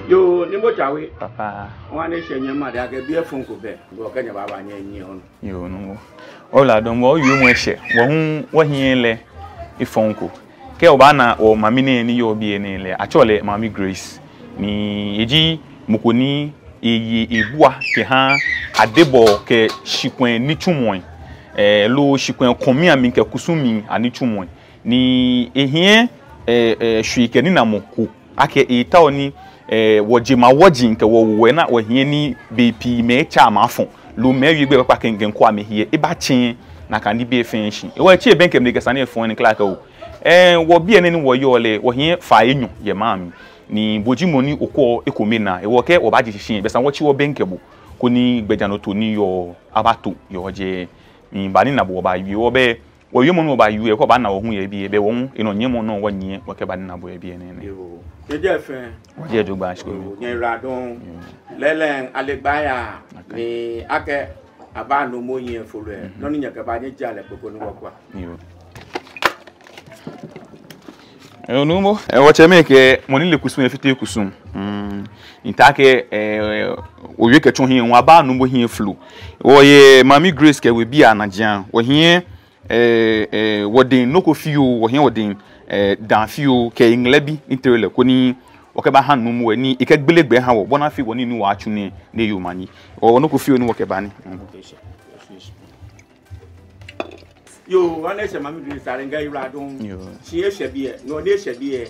Yo, Nimbo Chawi, Papa. one is your mother, I can be a phone could be. Go can you have any on? You know. All I don't know you wish it. What he le a phone call. Keobana or Mamine ni yo be le. Actually, Maame Grace. Ni eji mukoni e bua ke ha adebo ke shikwen ni chumwen. Lo shikwen komi ami ke kusumi ani chumwen. Ni ehie shike ni na moku. Ake eta oni wojima wojin ke wo na ohie ni bepi me cha mafon. Lo mewi gbe papa kengen kwa me hie e ba chin na kan di be finshi e wa chi e benkem de gesane fon ni clark o wo bi ene ni wo yole wo hie fa enyu ye maami ni bojimo ni okọ ekomi na e wo ke wo ba ji shin be san wo chi wo benkebo ko ni gbejano to ni yo abato yo je ni ba ni na bo ba wi wo be wo yemo no ba wi e ko ba na wo hu ye bi e be wo eno nyemo no wo nyie wo ke ba ni na bo e bi ene ne Je fe wo je do gba shiko ni radon lelen alegbaya ni ake aba no mo yin folo e no ni nyaka ba nye jale poko ni wokwa Nuumo wo cheme ke moni le kusum efite kusum intake owie ke tun hin wa ba no mo hin flu wo ye Maame Grace ke we bi anajan wo hin wodin noko fio wo hin wodin dan fio ke inglebi interele ko ni oke ba hanu mu ani ikegbelegbe ha wo bona fi woni ni wa atune ne yomani o noko fio ni wo ke ba ni yo wane se Maame Grace arenga iradon si e shebi no de shebi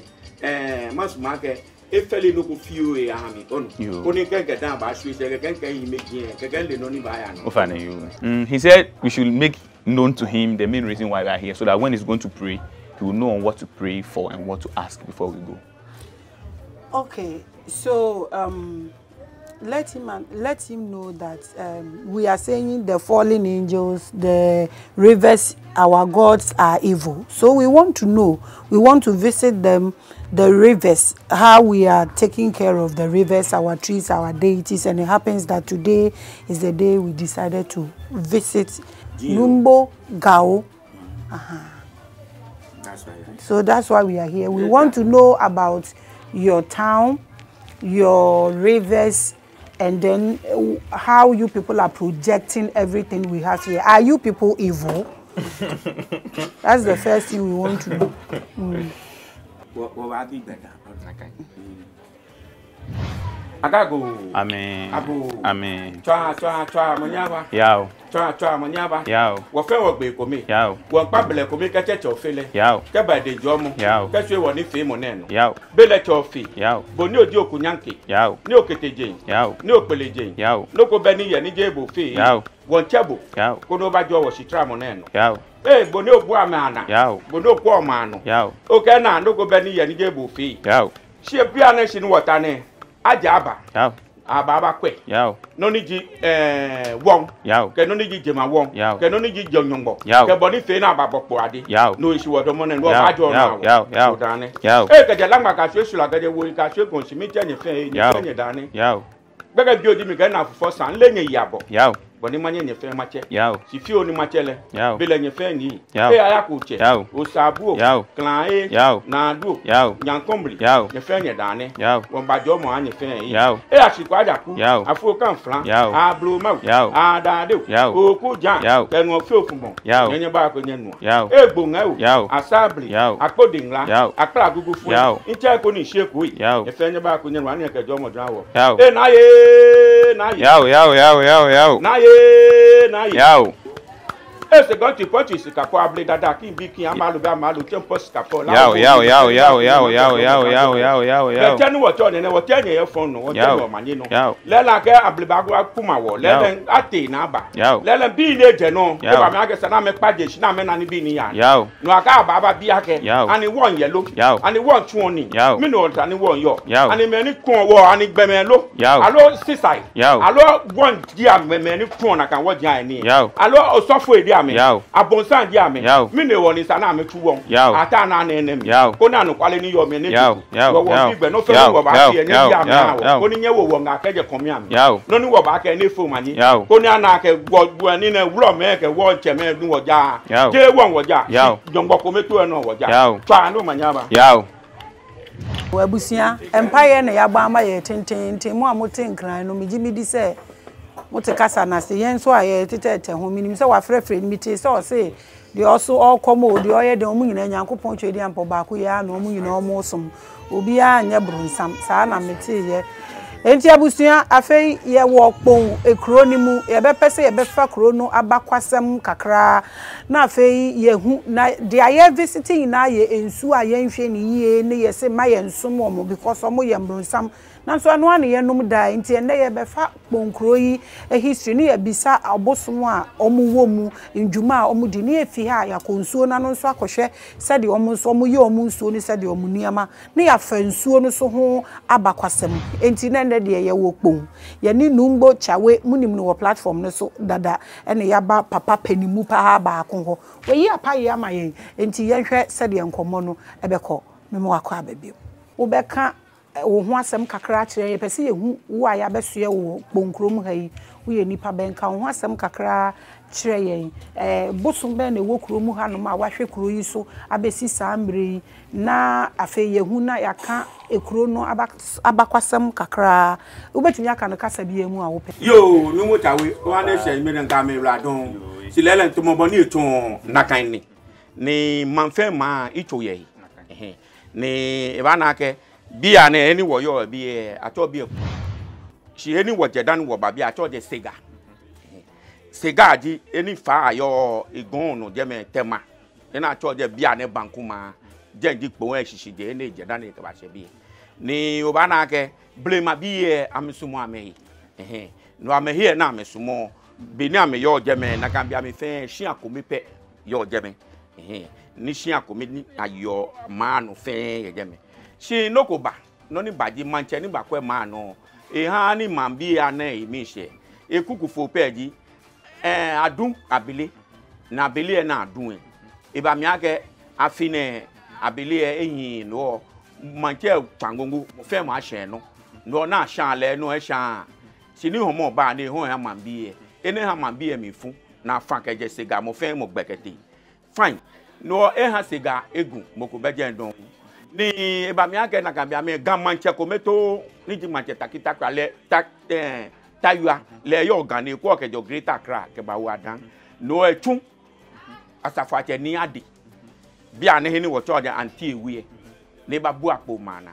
masuma ke e fele no ko fio e ahami onu ko ni kenke dan ba shu se kenke yi meji kenke le no ni ba ya no o fa na you he said we should make known to him the main reason why we are here so that when he's going to pray he will know what to pray for and what to ask before we go. Okay, so let him know that we are saying the fallen angels, the rivers, our gods are evil. So we want to know, we want to visit them, the rivers, how we are taking care of the rivers, our trees, our deities, and it happens that today is the day we decided to visit Nuumo Gao. That's right. So that's why we are here. We want to know about your town, your rivers, and then how you people are projecting everything we have here. Are you people evil? That's the first thing we want to know. What I think better. Agago. Amen. Abu. Amen. Twa manyaba. Yao. Twa manyaba. Yao. Wo fe wo gbe ko mi. Yao. Wo pa bele ko mi ke che ofele. Yao. Ke ba de jomo. Yao. Ke se wo ni fe mo nenu. Yao. Bele che ofi. Yao. Bo ni odi okunyanke. Yao. Ni oketeje. Yao. Ni opeleje. Yao. Loko be ni ye ni je bo fe. Yao. Won chebo. Yao. Ko no ba jo wo sitra mo nenu. Yao. Bo ni obu amana. Yao. Bo no ko ma no. Yao. O ke na no ko be ni ye ni je bo fe. Yao. Sie bia na shi ni wotane. Aja aba. Yao. Ababa kwe. Yao. No ni ji won. Yao. Ke no ni ji jema won. Yao. Ke no ni ji jonyongbo. Yao. Ke boni fe na babokpo ade. Yao. No isi wodo mo na no ba jo na wo. Yao. Yao. Dane. Yao. Ke je langba ka se sula ke je wo ka se gon si mi je nye fe nye dane. Yao. Gbege bi odi mi ke na fufo san le nye yabo. Yao. Boni manye nye fe mache. Yao. Si fi oni mache le. Yao. Bele nye fe ni. Yao. E aya ku che. Yao. Osabu. Yao. Clan e. Yao. Na du. Yao. Nyankombri. Yao. Nye fe nye dane. Yao. Won ba jo mo anye fe yi. Yao. E asiku aja ku. Yao. Afu kan flan. Yao. Ablo ma. Yao. Adade. Yao. Oku jan. Yao. Kenu ofi ofunbon. Yao. Nye ba ko nye nu. Yao. Egbo nga o. Yao. Asabli. Yao. Akpodinla. Yao. Akpla gugu fu. Yao. Nche ko ni sheku yi. Yao. E fe nye ba ko nye nu anye ke jo mo dran wo. Yao. E na ye. Yao. Yao. Na ye. Yao. Ese gonti kwati sikapo able dada ki bi ki amalu ba malu tempo sikapo la. Yao. Tenu wo to ne wo tenye ye fon no wo tenye o manye no. Yao. Lela ke able ba go kuma wo. Lela ate na ba. Yao. Lela bi ne je no. E Yao. ba me age sana me paje shi na me na ni bi ni ya. Yao. No aka baba bi ake. Yao. Ani won yellow. Yao. Ani won tuoni. Yao. Mi no ta ni won yo. Yao. Ani me ni kun wo ani gbeme lo. Yao. Alo sisai. Yao. Alo won dia me ni kun na kan wo jan ni. Yao. Alo osofo edi ame. Yao. Abonsan di ame. Yao. Mi ne woni sana me tu won. Yao. Ata na na enem. Yao. Ko na no kwale ni yo me ne. Yao. Wo wo bi no fe wo ba ti e ni di ame na wo. Ko ni nye wo wo nga keje komi ame. Yao. No ni wo ba ke ni fo mani. Yao. Ko ni ana ke gbo ni na wuro me ke wo che me nu wo ja. Yao. Je won wo ja. Yao. Jongbo ko me tu e no wo ja. Yao. Twa no manyaba. Yao. Abusia empire na yaba ama ye tenten mu amote nkran no megimi di se mote kasa na se yen so aye tetete ho minim se wa frefre mi te se o se de also all come de oye de omu nyina Nyankopon twedi ampo ba ko ya na omu nyina omu som obi a nya brunsam sa na mete ye enti abusia afei ye wo kpon ekro ni mu ye be pese ye be fa kro no abakwasem kakra na afei ye hu na de aye visiting na ye ensu aye nhwe ni ye ne ye se ma ye nsom omo because omo ye brunsam na so anu ane ye num da enti ene ye be fa kpon kro yi history ni ye bisa abosom a omo wo mu ndwuma a omo di ni efi ha ya konsuo na no so akohwe se de omo so omo ye omo nsuo ni se de omo niama ne ya fa nsuo no so ho abakwasem enti na de ye wo kpon ye ni numbo chawe munim no platform no so dada ene ya ba papa panimu pa ha ba akon we yi apa ye ama ye enti ye hwe se de enkomo no ebekọ memo akọ ababiem wo beka wo ho asem kakra kire ye pese ye hu wo aya besoe wo kponkrom ha yi wo ye nipa benka wo ho asem kakra kire ye bosum be na wo krom ha no ma wahwe kro yi so abesi saa mbre na afe ye hu na yaka ekro no abakwasem kakra wo betumi aka no kasa bi emu a wo pe yo Nuumo tawe wa na hye mi nka me wladon silele ntomo boni eton nakan ni manfe ma ito ye ni eba na ke bia na eni wo yo bi ato bi shi eni wo jedan wo ba bi ato de sega ji eni fa ayo igun no je me tema ena ato de bia ne bankuma jenji Kpone shishi de eni jedan e ka ba she bi ni oba na ke blema bi amisumo amehi no amehi na amisumo bi ni ame yo je me na kan bia me fe shi akomi pe yo je me ni shi akomi ni ayo ma no fe ye je me shi nokoba no ni baji manche ni bakwe ma no ha ni mambi ana emi she ekukufo peji adun abile na abile na adun ba mi ake afine abile eyin no manche tangongu fe ma hye no na shan le no shan sini homo ba ni ho ha mambi ene ha mambi mi fu na fa keje sega mo fe mo gbekete fine no ha sega egu moko beje ndon ni ba mi ake na kan bia me gan manche kometo ni ji manche takita kwa le tayua le yo gane ko kejo greater Accra ke ba wa dan no etun asafache ni ade bia ne ni wo cho de anti ewie ne ba bu apo mana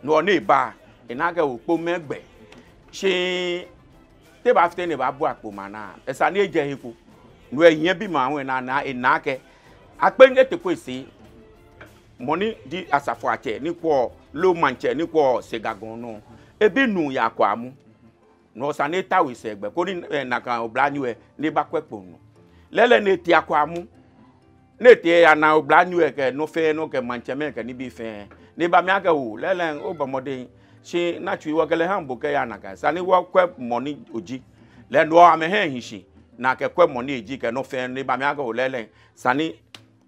no ne ba ina ke okpo megbe se te ba fite ne ba bu apo mana esa ne je hiku no eyin bi ma won na ina ke apenge te ko isi money di asafache ni ko low manche ni ko segagon no ebi nu ya kwa mu no saneta we segbe ko ni na kan oblanyu ni ba kwepo no lele ne ti akwa mu ne ti ya na oblanyu ke no fe no ke manche me ke ni bi fe ni ba mi aka wo lele obamode shi na twi wo kele hambo ke ya na ka sani wo kwe money oji le no ame he hishi na ke kwe money eji ke no fe ni ba mi aka wo lele sani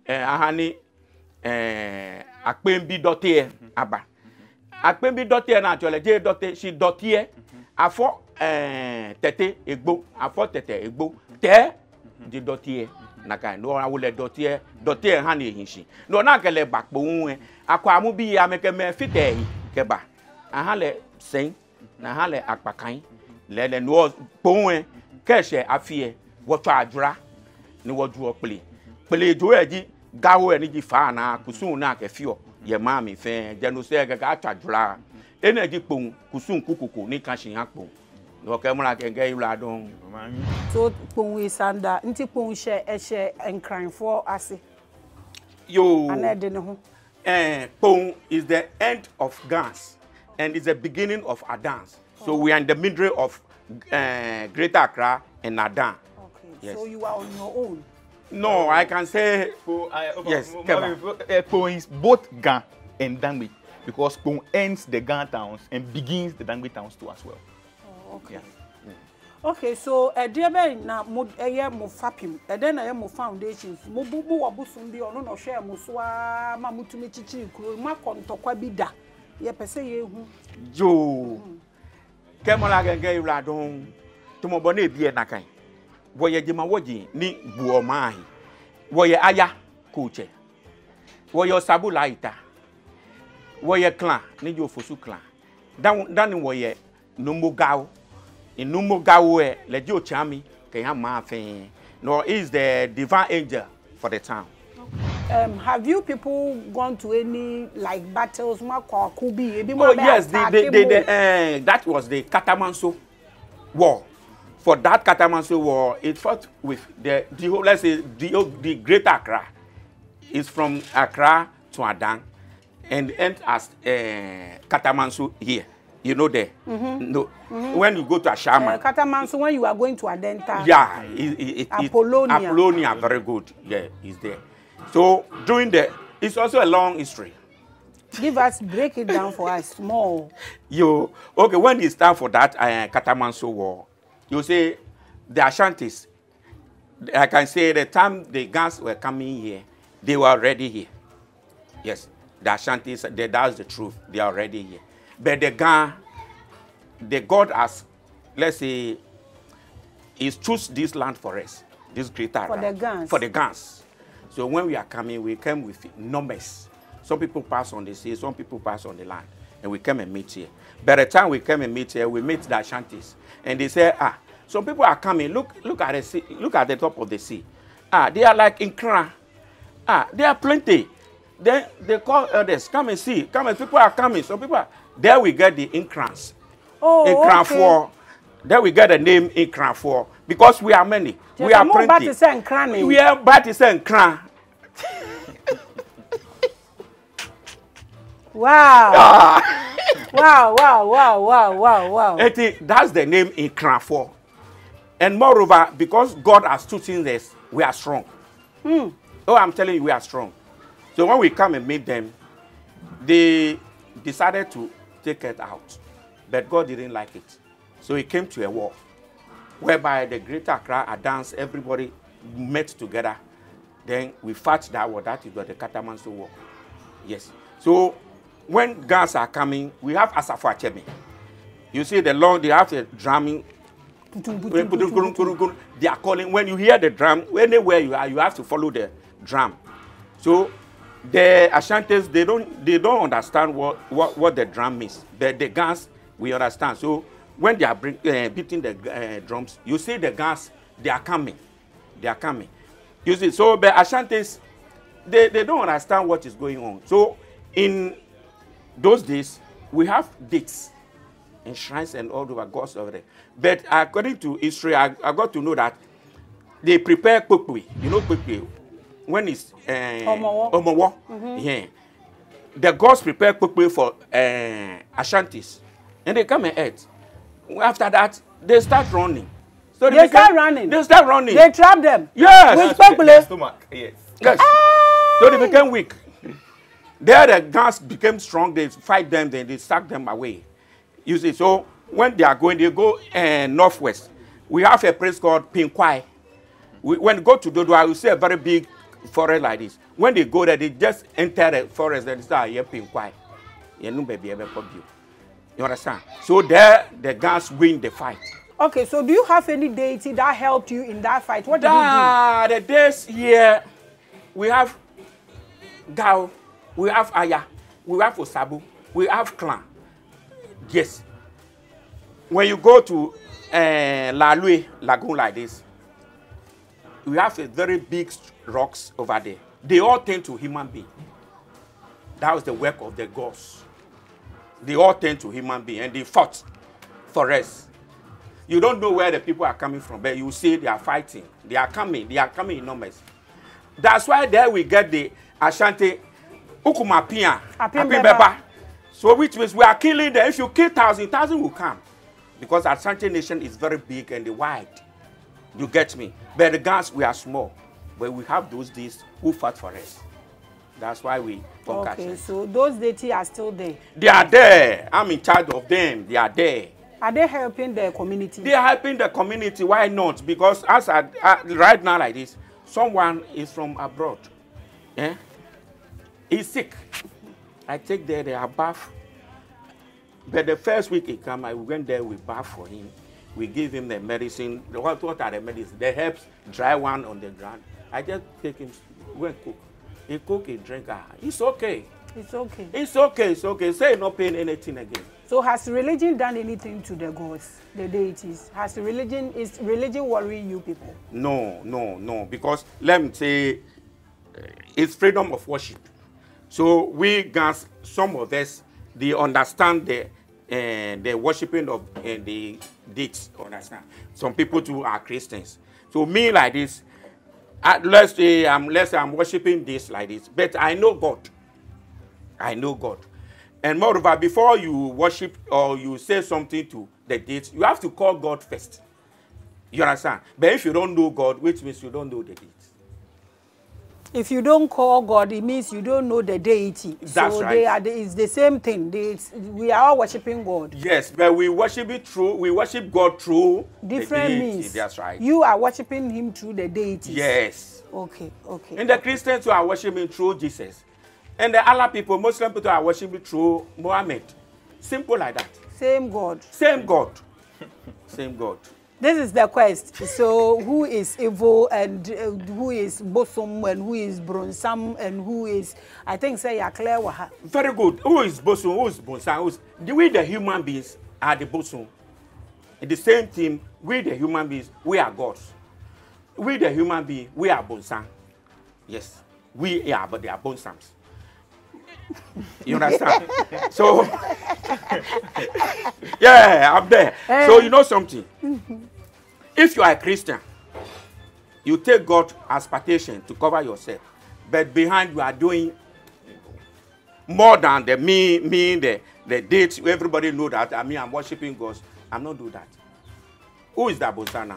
ahani akpembi dote aba akpembi dote na atole je dote si dote afo tete egbo afo tete egbo te di dote na kan no awule dote ha na ehinshi no na kele bakpo unwe akwa amu bi ya meke me fite keba aha le sen na ha le akpakan le no ponwe keshe afie wo to adura ni wo du opele jo eji gawo eni ji fa na kusun na ke fio ye ma mi fe genose ga ga twadura energy pon kusun kukuku ni kan shin apon no ke mura ke ngai ula don so pon we sanda nti pon she enkran for ase yo anede ne ho pon is the end of dance and is the beginning of a dance. So we are in the middle of Greater Accra and Adan. Okay. Yes. So you are on your own. No, I can say yes. Kpone is both Gan and Dangbe because Kpone ends the Gan towns and begins the Dangbe towns too as well. Oh, okay. Yeah. Okay, so dear ben na mo mo fapim then na mo foundations mo bubu wabusum bi ono no hwe mo so a ma mutumi chichi kuro ma kontokwa bi da ye pese ye hu jo kemola genge ira don to mo bona ebie na kan wo ye jima woji ni buo mai wo ye aya kuche wo ye sabula ita Warrior clan, Nijo Fosu clan. Down warrior Nuumo Gao. In Nuumo Gao, Ledio Chami, Kayama, nor is the divine angel for the town. Have you people gone to any like battles? Oh yes, that was the Katamanso War. For that Katamanso War, it fought with the whole, let's say the Great Accra. It's from Accra to Adan, and ends as Katamanso here. You know there. No. When you go to Ashama. Katamanso, when you are going to Adenta. Yeah, Apollonia, very good. Yeah, is there. So during it's also a long history. Break it down for us small. Okay, when it's time for that Katamanso War, you say the Ashantis, I can say the time the guns were coming here, they were already here. Yes, the Ashantis, that's the truth. They are already here. But the God has, let's say, is choose this land for us, this greater for land. The guns. For the guns. So when we are coming, we come with numbers. Some people pass on the sea, some people pass on the land, and we come and meet here. By the time we come and meet here, we meet the Ashantis, and they say, some people are coming. Look at the sea. Look at the top of the sea. They are like in Kra. They are plenty. Then they call others, come and see. Come and people are coming. Some people are, there we get the Inkrans. Inkran 4. There we get the name Inkran 4 because we are many. We are plenty. We are Batisa and Kran. Wow. Wow. That's the name Inkran 4. And moreover, because God has chosen this, we are strong. Oh, I'm telling you, we are strong. So when we come and meet them, they decided to take it out. But God didn't like it. So it came to a war, whereby the Greater Accra, Adans, everybody met together. Then we fought that war. That is the Katamanso War. Yes. So when guns are coming, we have Asafo Achebe. You see they have the drumming. They are calling. When you hear the drum, anywhere you are, you have to follow the drum. So the Ashantis, they don't understand what the drum means. The guns, we understand. So when they are beating the drums, you see the guns, they are coming. They are coming. You see, so the Ashantis, they don't understand what is going on. So in those days, we have dates and shrines and all over gods over there. But according to history, I got to know that they prepare Kpone. You know Kpone? When it's Omowo. Yeah. The gods prepare Kpone for Ashantis. And they come and eat. After that, they start running. So they start running. They start running. They trap them. Yes. With Kpone. Stomach. Yes. Yes. So they became weak. There the guns became strong. They fight them. Then they suck them away. You see. So when they are going, they go northwest. We have a place called Pinkwai. When you go to Dodo, I will see a very big forest like this. When they go there, they just enter the forest and start here Pinkwai. You understand? So there, the guns win the fight. Okay, so do you have any deity that helped you in that fight? What did you do? The days here, we have Gao, we have Aya, we have Osabu, we have Clan. Yes. When you go to Lalue Lagoon like this, we have a very big rocks over there. They all turn to human being. That was the work of the gods. They all turn to human being and they fought for us. You don't know where the people are coming from, but you see they are fighting. They are coming in numbers. That's why there we get the Ashanti Ukumapia, Apibeba. So which means we are killing them. If you kill 1,000 will come. Because Ashanti nation is very big and wide. You get me? But the guns, we are small. But we have those days who fought for us. That's why we conquer. Okay, so those deities are still there? They are there. I'm in charge of them. They are there. Are they helping the community? They are helping the community. Why not? Because as right now like this, someone is from abroad. Yeah? He's sick. I take there, they are bath. But the first week he came, I went there, we bath for him. We give him the medicine. What are the medicine? The herbs, dry one on the ground. I just take him, go and cook. He cook, he drink. It's okay. It's okay. It's okay, it's okay. Say you're not paying anything again. So has religion done anything to the gods, the deities? Is religion worrying you people? No. Because let me say, it's freedom of worship. So we guys, some of us, they understand the worshiping of the deities. Understand? Some people too are Christians. So me like this, let's say I'm worshiping this like this, but I know God. I know God. And moreover, before you worship or you say something to the deities, you have to call God first. You understand? But if you don't know God, which means you don't know the deities. If you don't call God, it means you don't know the deity. That's so right. It's the same thing. We are all worshiping God. Yes, but we worship God through different the deity. means. That's right. You are worshiping him through the deities. Yes. Okay. And the Christians who are worshiping through Jesus. And the other people, Muslim people are worshiping through Muhammad. Simple like that. Same God. Same God. Same God. This is the quest. So who is evil and who is bosom and who is bronsam and who is, I think, say Yakle Waha. Very good. Who is bosom? Who is bronsam? We the human beings are the bosom. In the same team, we the human beings, we are gods. We the human beings, we are bonsam. Yes. We are, but they are bonsams. You understand? So, yeah, I'm there. So you know something. If you are a Christian, you take God as partition to cover yourself, but behind you are doing more than the the dates. Everybody know that. I mean, I'm worshiping God. I'm not doing that. Who is that Bonsana?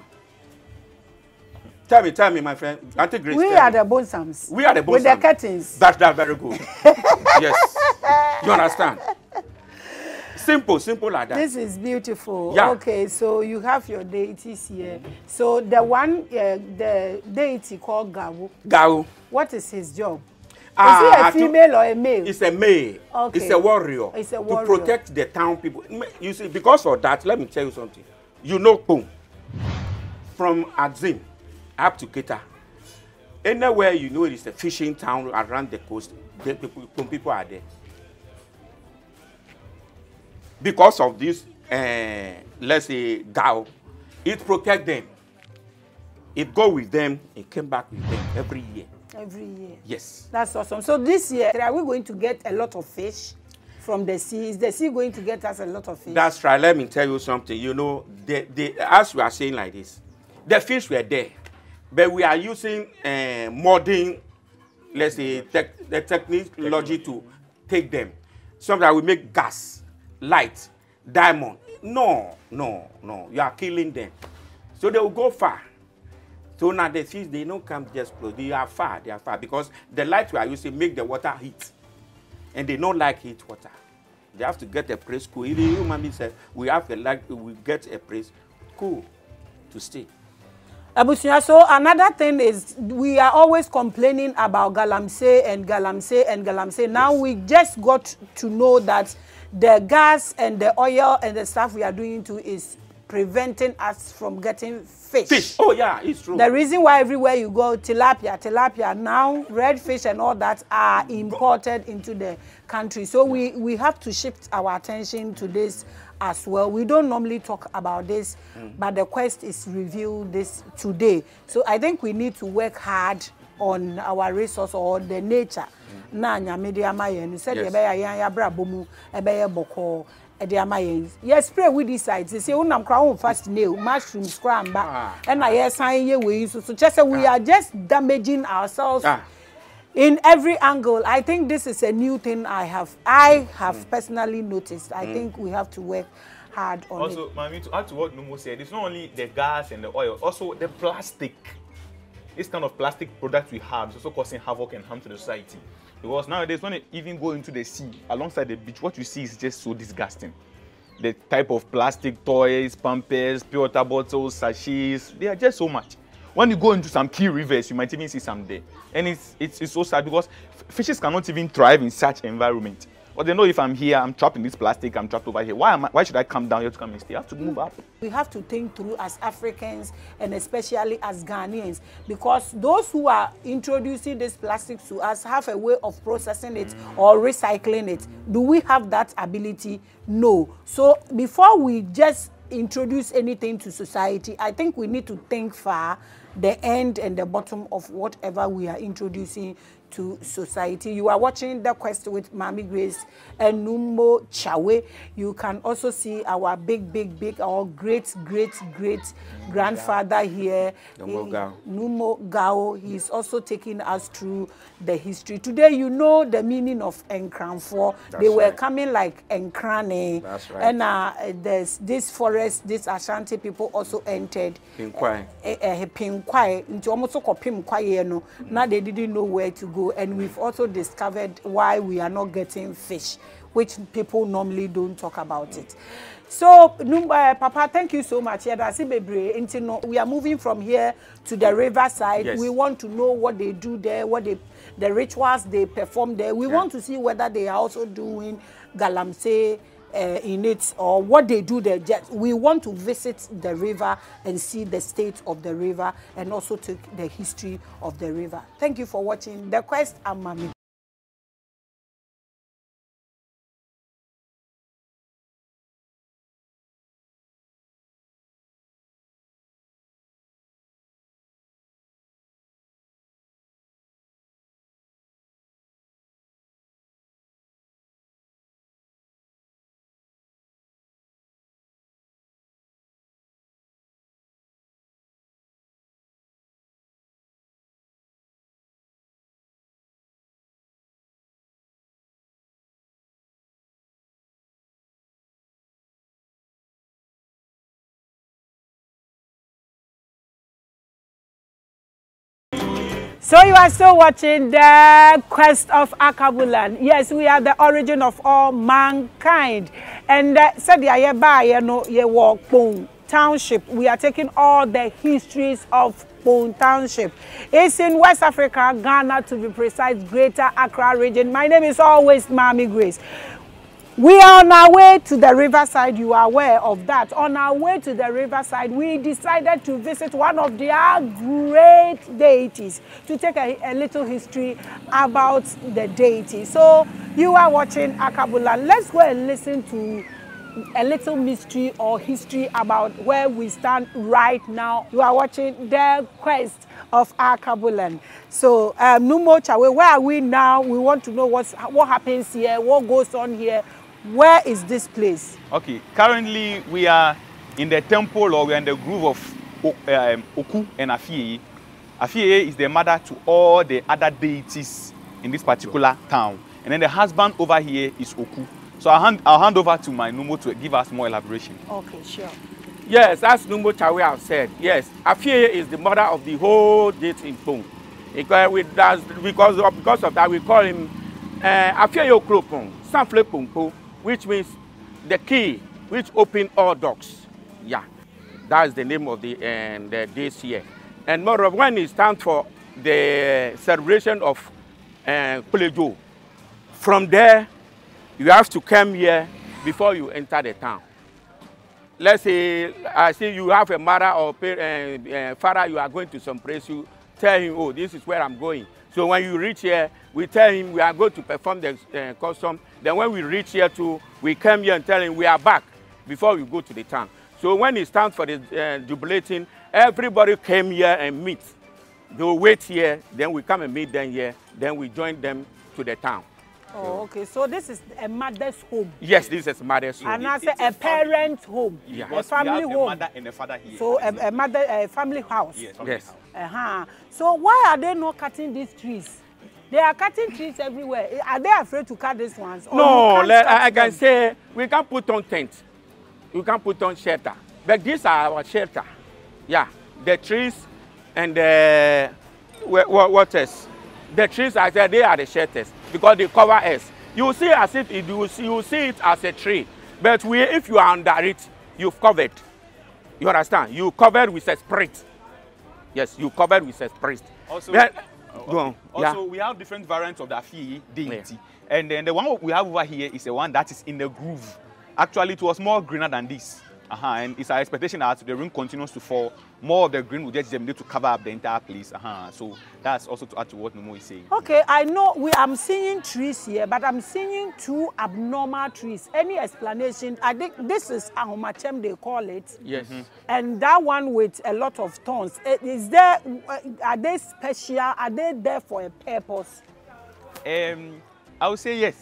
Tell me, my friend. Auntie Grace. We are the bonsams. We are the bonsams. With the curtains. That's very good. Yes. You understand? Simple like that. This is beautiful. Yeah. Okay, so you have your deities here. So the one, the deity called Gawu. What is his job? Is he a female or a male? It's a male. Okay. It's a warrior. It's a warrior. To protect the town people. You see, because of that, let me tell you something. You know Kpone. From Adzim up to Keta. Anywhere you know it is a fishing town around the coast, the people are there. Because of this, let's say, Gao, it protects them. It go with them, it came back with them every year. Every year. Yes. That's awesome. So this year, are we going to get a lot of fish from the sea? Is the sea going to get us a lot of fish? That's right. Let me tell you something. You know, as we are saying like this, the fish were there, but we are using modern, let's say, the technology to take them. Sometimes we make gas, light, diamond. No. You are killing them. So they will go far. So now the fish, they don't come just close. They are far. Because the light we are using make the water heat. And they don't like heat water. They have to get a place cool. Even human beings say, we get a place cool to stay. Abusunya, so another thing is we are always complaining about galamsey and galamsey and galamsey. Now we just got to know that the gas and the oil and the stuff we are doing too is preventing us from getting fish. Oh yeah, it's true. The reason why everywhere you go, tilapia, now redfish and all that are imported into the country. So we have to shift our attention to this as well. We don't normally talk about this, but the Quest is revealed this today. So I think we need to work hard on our resource or the nature. Na media mayen said ya bra bomu ebe boko yes, spray with these sides. They say unam crown fast nail, mushroom scramba, and I sign ye we so just say we are just damaging ourselves in every angle. I think this is a new thing I have personally noticed. I think we have to work hard on also, it. Also, to add to what Nuumo said, it's not only the gas and the oil, also the plastic. This kind of plastic product we have is also causing havoc and harm to the society. Because nowadays, when they even go into the sea, alongside the beach, what you see is just so disgusting. The type of plastic toys, pampers, pure water bottles, sachets, they are just so much. When you go into some key rivers, you might even see some there. And it's so sad because fishes cannot even thrive in such environment. But they know if I'm here, I'm trapped in this plastic, I'm trapped over here. Why should I come down here to come and stay? I have to move up. We have to think through as Africans and especially as Ghanaians, because those who are introducing this plastic to us have a way of processing it or recycling it. Do we have that ability? No. So before we just introduce anything to society, I think we need to think far, the end and the bottom of whatever we are introducing to society. You are watching The Quest with Maame Grace and Nuumo Chawe. You can also see our our great grandfather here, Nuumo Gao. He's also taking us through the history. Today, you know the meaning of Enkranfo. They were coming like Enkrane. That's right. And there's this forest, this Ashanti people also entered. Pinkwai. Into almost no. Now they didn't know where to go. And we've also discovered why we are not getting fish, which people normally don't talk about it. So, Papa, thank you so much. We are moving from here to the riverside. Yes. We want to know what they do there, the rituals they perform there. We want to see whether they are also doing galamsey in it or what they do there. We want to visit the river and see the state of the river and also take the history of the river. Thank you for watching The Quest and Maame. So you are still watching The Quest of Akebulan. Yes, we are the origin of all mankind. And said Kpone Township. We are taking all the histories of Kpone Township. It's in West Africa, Ghana to be precise, Greater Accra region. My name is always Maame Grace. We are on our way to the riverside. You are aware of that. On our way to the riverside, we decided to visit one of their great deities to take a little history about the deity. So you are watching Akebulan. Let's go and listen to a little mystery or history about where we stand right now. You are watching The Quest of Akebulan. So Nuumo Chawe, where are we now? We want to know what happens here, what goes on here. Where is this place? Okay, currently we are in the temple, or we are in the grove of Oku and Afie. Afie is the mother to all the other deities in this particular town. And then the husband over here is Oku. So I'll hand over to my Nuumo to give us more elaboration. Okay, sure. Yes, as Nuumo Chawe have said, yes, Afie is the mother of the whole deity in Kpone. Because of that, we call him Afie Okrokon, Sanfle Pompo, which means the key which open all doors. Yeah, that's the name of the this year. And moreover, when it stands for the celebration of Kulejo, from there you have to come here before you enter the town. Let's say I see you have a mother or father, you are going to some place, you tell him, oh, this is where I'm going. So when you reach here, we tell him we are going to perform the custom. Then when we reach here too, we come here and tell him we are back before we go to the town. So when it stands for the jubilating, everybody came here and meet. They will wait here, then we come and meet them here, then we join them to the town. Oh, okay. So this is a mother's home. Yes, this is mother's home. And I say a parent's home. Yeah. A family home. Mother and the father here. So a family house. Yes. Yes. So why are they not cutting these trees? They are cutting trees everywhere. Are they afraid to cut these ones? Or no, I can say we can put on tent. We can put on shelter. But these are our shelter. Yeah. The trees and the what else? The trees, I said, they are the shelters because they cover us. You see as if you see it as a tree. But if you are under it, you've covered. You understand? You covered with a spirit. Yes, you covered with a spirit. Also, Go on. Also, we have different variants of the Afi deity. And then the one we have over here is the one that is in the groove. Actually, it was more greener than this. And it's our expectation that the rain continues to fall. More of the green will just need to cover up the entire place. So that's also to add to what Nuumo is saying. Okay, I know I'm seeing trees here, but I'm seeing two abnormal trees. Any explanation? I think this is ahomachem they call it. Yes. And that one with a lot of thorns. Is there? Are they special? Are they there for a purpose? I would say yes,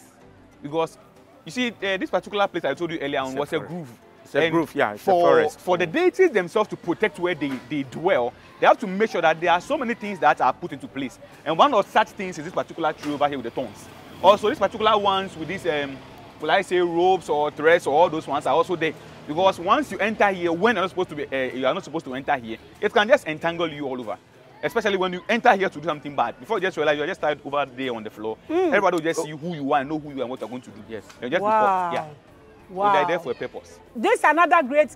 because you see, this particular place I told you earlier on was a groove. It's a groove, yeah, it's a forest. For the deities themselves to protect where they dwell, they have to make sure that there are so many things that are put into place. And one of such things is this particular tree over here with the thorns. Also, these particular ones with these, will I say, ropes or threads or all those ones are also there. Because once you enter here, when you're not supposed to be, you are not supposed to enter here, it can just entangle you all over. Especially when you enter here to do something bad. Before you just realize you're just tied over there on the floor. Everybody will just see who you are and know who you are and what you're going to do. Yes. You're just Wow. yeah. Wow. So they're there for a purpose. This is another great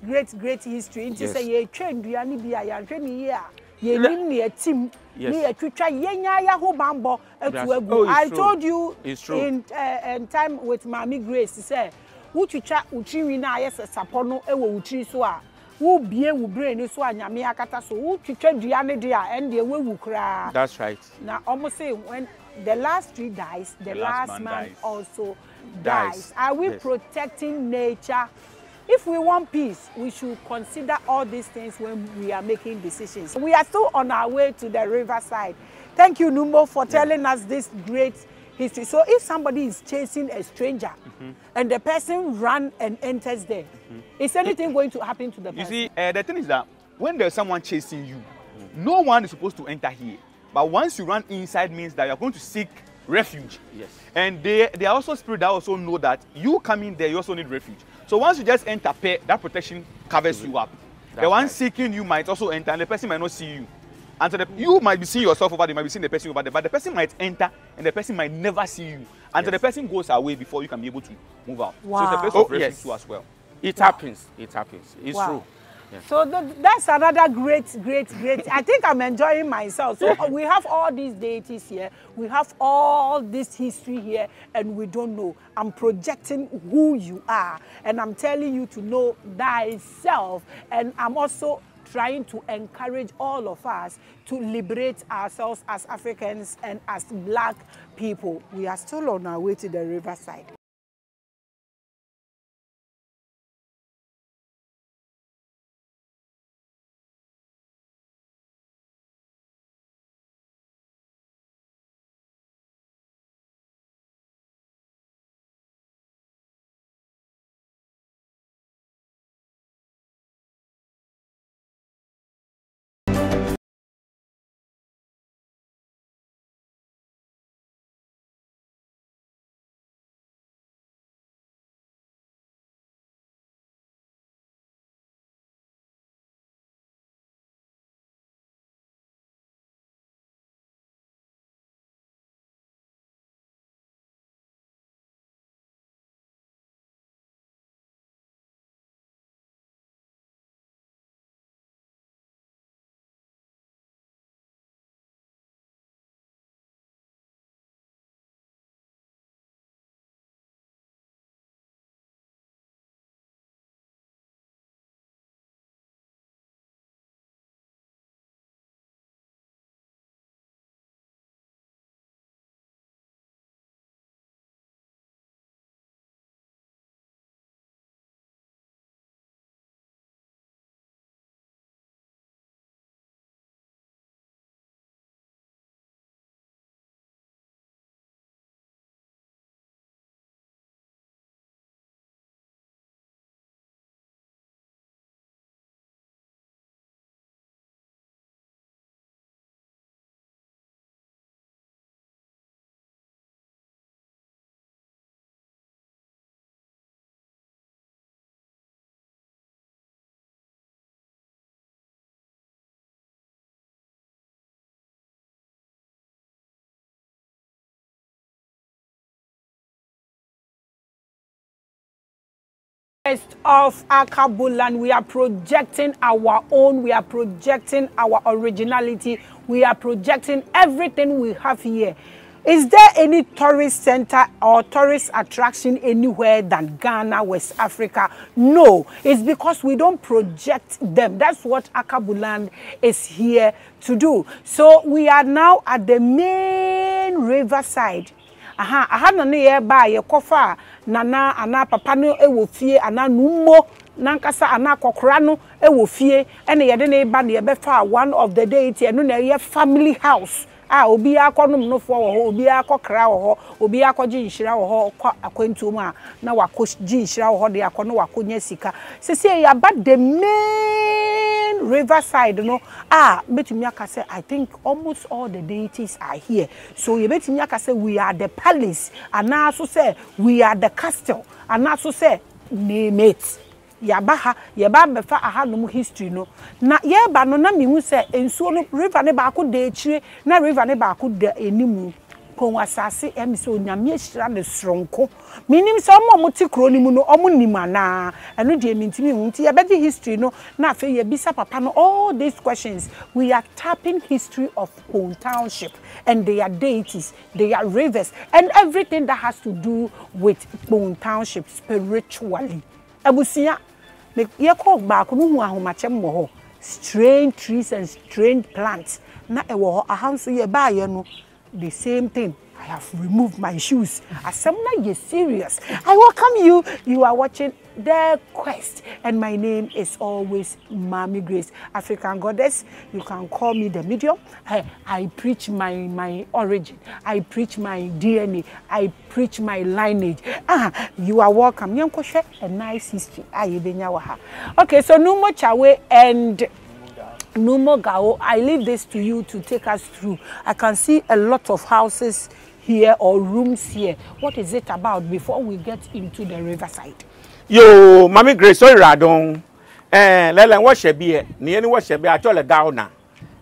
history. It is Yes. a train duani bi a yanhwe here. Ye nim ne atim. Yes. Ne atwitwa yenya ya ho bambo etu egu. Oh, I true. told you It's true. in time with Maame Grace say wutwitwa utrinwi na ayese sapono ewo utri so a wo bie wo brain so anyame akata so wutwitwa duane de a ende ewu kra. That's right. Now almost say when the last tree dies, the last man dies. also dies. Are we Yes. protecting nature? If we want peace, we should consider all these things when we are making decisions. We are still on our way to the riverside. Thank you, Nuumo, for telling us this great history. So if somebody is chasing a stranger and the person runs and enters there, is anything going to happen to the You person? see, the thing is that when there's someone chasing you, no one is supposed to enter here. But once you run inside means that you're going to seek refuge. Yes. And they are also spirits that also know that you coming there, you also need refuge. So once you just enter, that protection covers you up. The one seeking you might also enter, and the person might not see you. And so you might be seeing yourself over there, you might be seeing the person over there, but the person might enter, and the person might never see you. Until the person goes away before you can be able to move out. Wow. So it's a place of refuge too as well. It happens. It happens. It's Wow. true. Yeah. So that's another great. I think I'm enjoying myself. So we have all these deities here. We have all this history here, and we don't know. I'm projecting who you are, and I'm telling you to know thyself. And I'm also trying to encourage all of us to liberate ourselves as Africans and as Black people. We are still on our way to the riverside. Quest of Akebulan. We are projecting our own, we are projecting our originality, we are projecting everything we have here. Is there any tourist center or tourist attraction anywhere than Ghana, West Africa? No, it's because we don't project them. That's what Akebulan is here to do. So we are now at the main riverside. Aha na ne ba ye kofa nana ana papa no ewo fie ana Nuumo nankasa ana kokora no ewo fie ene ye de ne ba ne be fa one of the deity no na ye family house obi akonum no fo wo ho obi akokra wo ho obi akoji nhira wo ho akwantu mu na wakoji nhira wo ho de akono wakonya sika sese ya ba the main riverside no betumi aka say I think almost all the deities are here. So you betumi aka say we are the palace and also say we are the castle and also say name it. Yabaha yeba befa aha no history no na yeba no na mihu se ensuo no river ne ba ko de chire na river ne ba ko de enimu pon asase emi se onyame ahira ne sronko minim se omo moti kro ni mu no omo nima na eno de mintimi hu nti yebedi history no na afa yebisa papa no all these questions. We are tapping history of Kpone township and their deities, their rivers and everything that has to do with Kpone township spiritually. Abusia ye ko back no hu ahomachem wo ho strange trees and strange plants na e wo ho ahanso ye ba ye no the same thing. I have removed my shoes. Asemna ye serious. I welcome you. You are watching The Quest and my name is always Maame Grace, African goddess. You can call me the medium. I preach my origin. I preach my DNA. I preach my lineage. You are welcome. Nyankoshe a nice history. Okay, so Nuumo Chawe and Nuumo Gao, I leave this to you to take us through. I can see a lot of houses here or rooms here. What is it about before we get into the riverside? Yo, Maame Grace, sorry, Radon. Lele, what should be it? Ni any what should be? I told a gal na.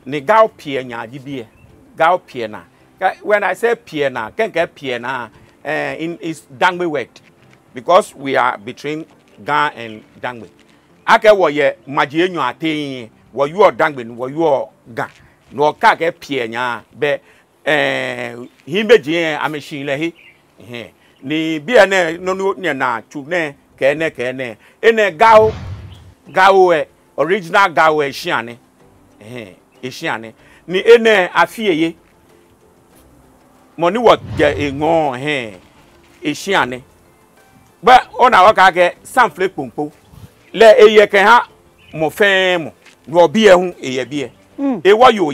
Ni gal piena, DB. Gal piena. When I say piena, can't get piena. It's Dangme word. Because we are between Ghana and Dangme. I can what ye, Majienu ate, what you are Dangme, what you are Ghana. No, can't get piena, be. Himbeji ameshile hi ni bia ne no na tu ne kene ene gao original gao ehia ne ni ene afieye money what je engo ehia ne ba ona waka ke sanfle pompo le eye ke ha mo fe mo no bia hu eye bia ewo yo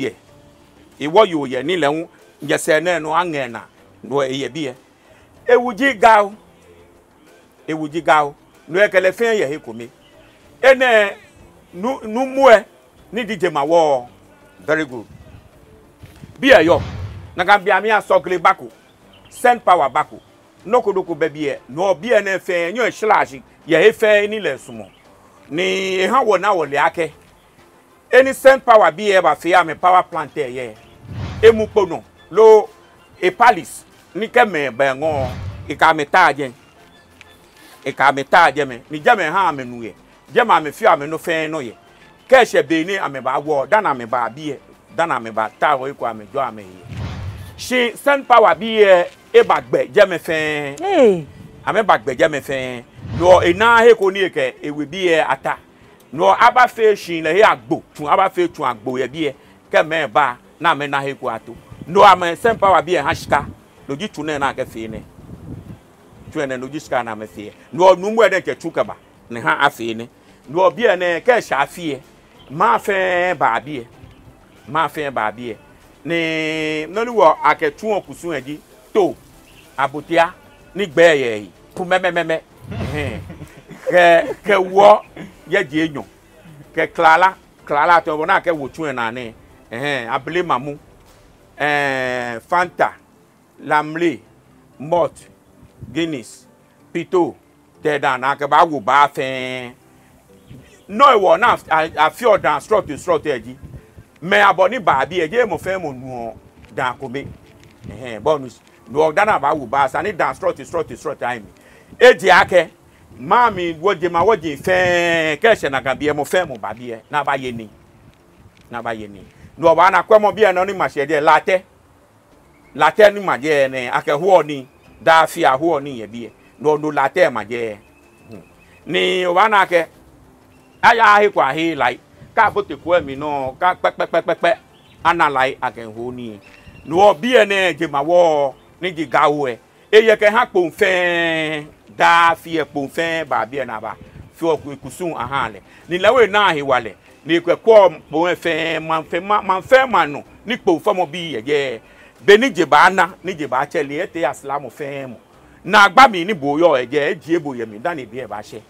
ye ni le hu yese ne no angena no eye bia ewuji gao no ekele fen ye hekome ene Nuumo ni DJ mawo very good bia yo na kan bia me asokle bako send power bako nokodoko bebie no bia na fen nyo hirashi ye hefe ni lesumo ni eha wo na wo le ake any send power bia ba fe am power plant ye emukpo no lo a palace ni keme bengo ikameta aje me ni jame ha amenu ye jama me fi amenu fen no ye keshe be ni ameba wo dana me ba bie dana me ba ta wo ikwa me jo ame ye she send power bie e bagbe jame fen ame bagbe jame fen no ena he ko ni ke ewe bie ata no aba fe shin le he agbo tun aba fe tun agbo ye bie keme ba na me na he ko ato no am send power bie hashika logi tun na ke fe ne tuene no jiska na me fe no Nuumo e de ke tukaba ne ha afe ne no bie ne ke sha afie ma fe ba bie ni no ni wo aketu okusun edi to abotia ni gbe ye pu memememe ke wo ye di enyo ke klala to na ke wo tun na ne abele mamu Fanta Lamle Mort Guinness Pito Teda na ke ba wo ba fe no e wo na I feel down stroke eji me aboni ba bi eje mo fe mo nu dan ko me bonus no dana ba wo ba sa ni down stroke time eji ake Mami woje ma woje fe keshe na gabie mo fe mo babie na ba yeni no ba na kwemo bia no ni mahye de latte ni maje ne akeho ni da fi aho ni ye bie no latte maje ni wa na ke aya hi kwa hi like ka bote ko mi no ka pe ana like akeho ni no bie ne je ma wo ni ji gawe eye ke ha kpon fe da fi ekpon fe ba bia na ba fi okusun ahale ni lawe na hi wale ni kwekwo bon fe man fe manu ni kpon fa mo bi ye be ni je ba na ni je ba chele ete aslamu fe mo na agba mi ni boyo eje ejie boye mi da ni bi e ba she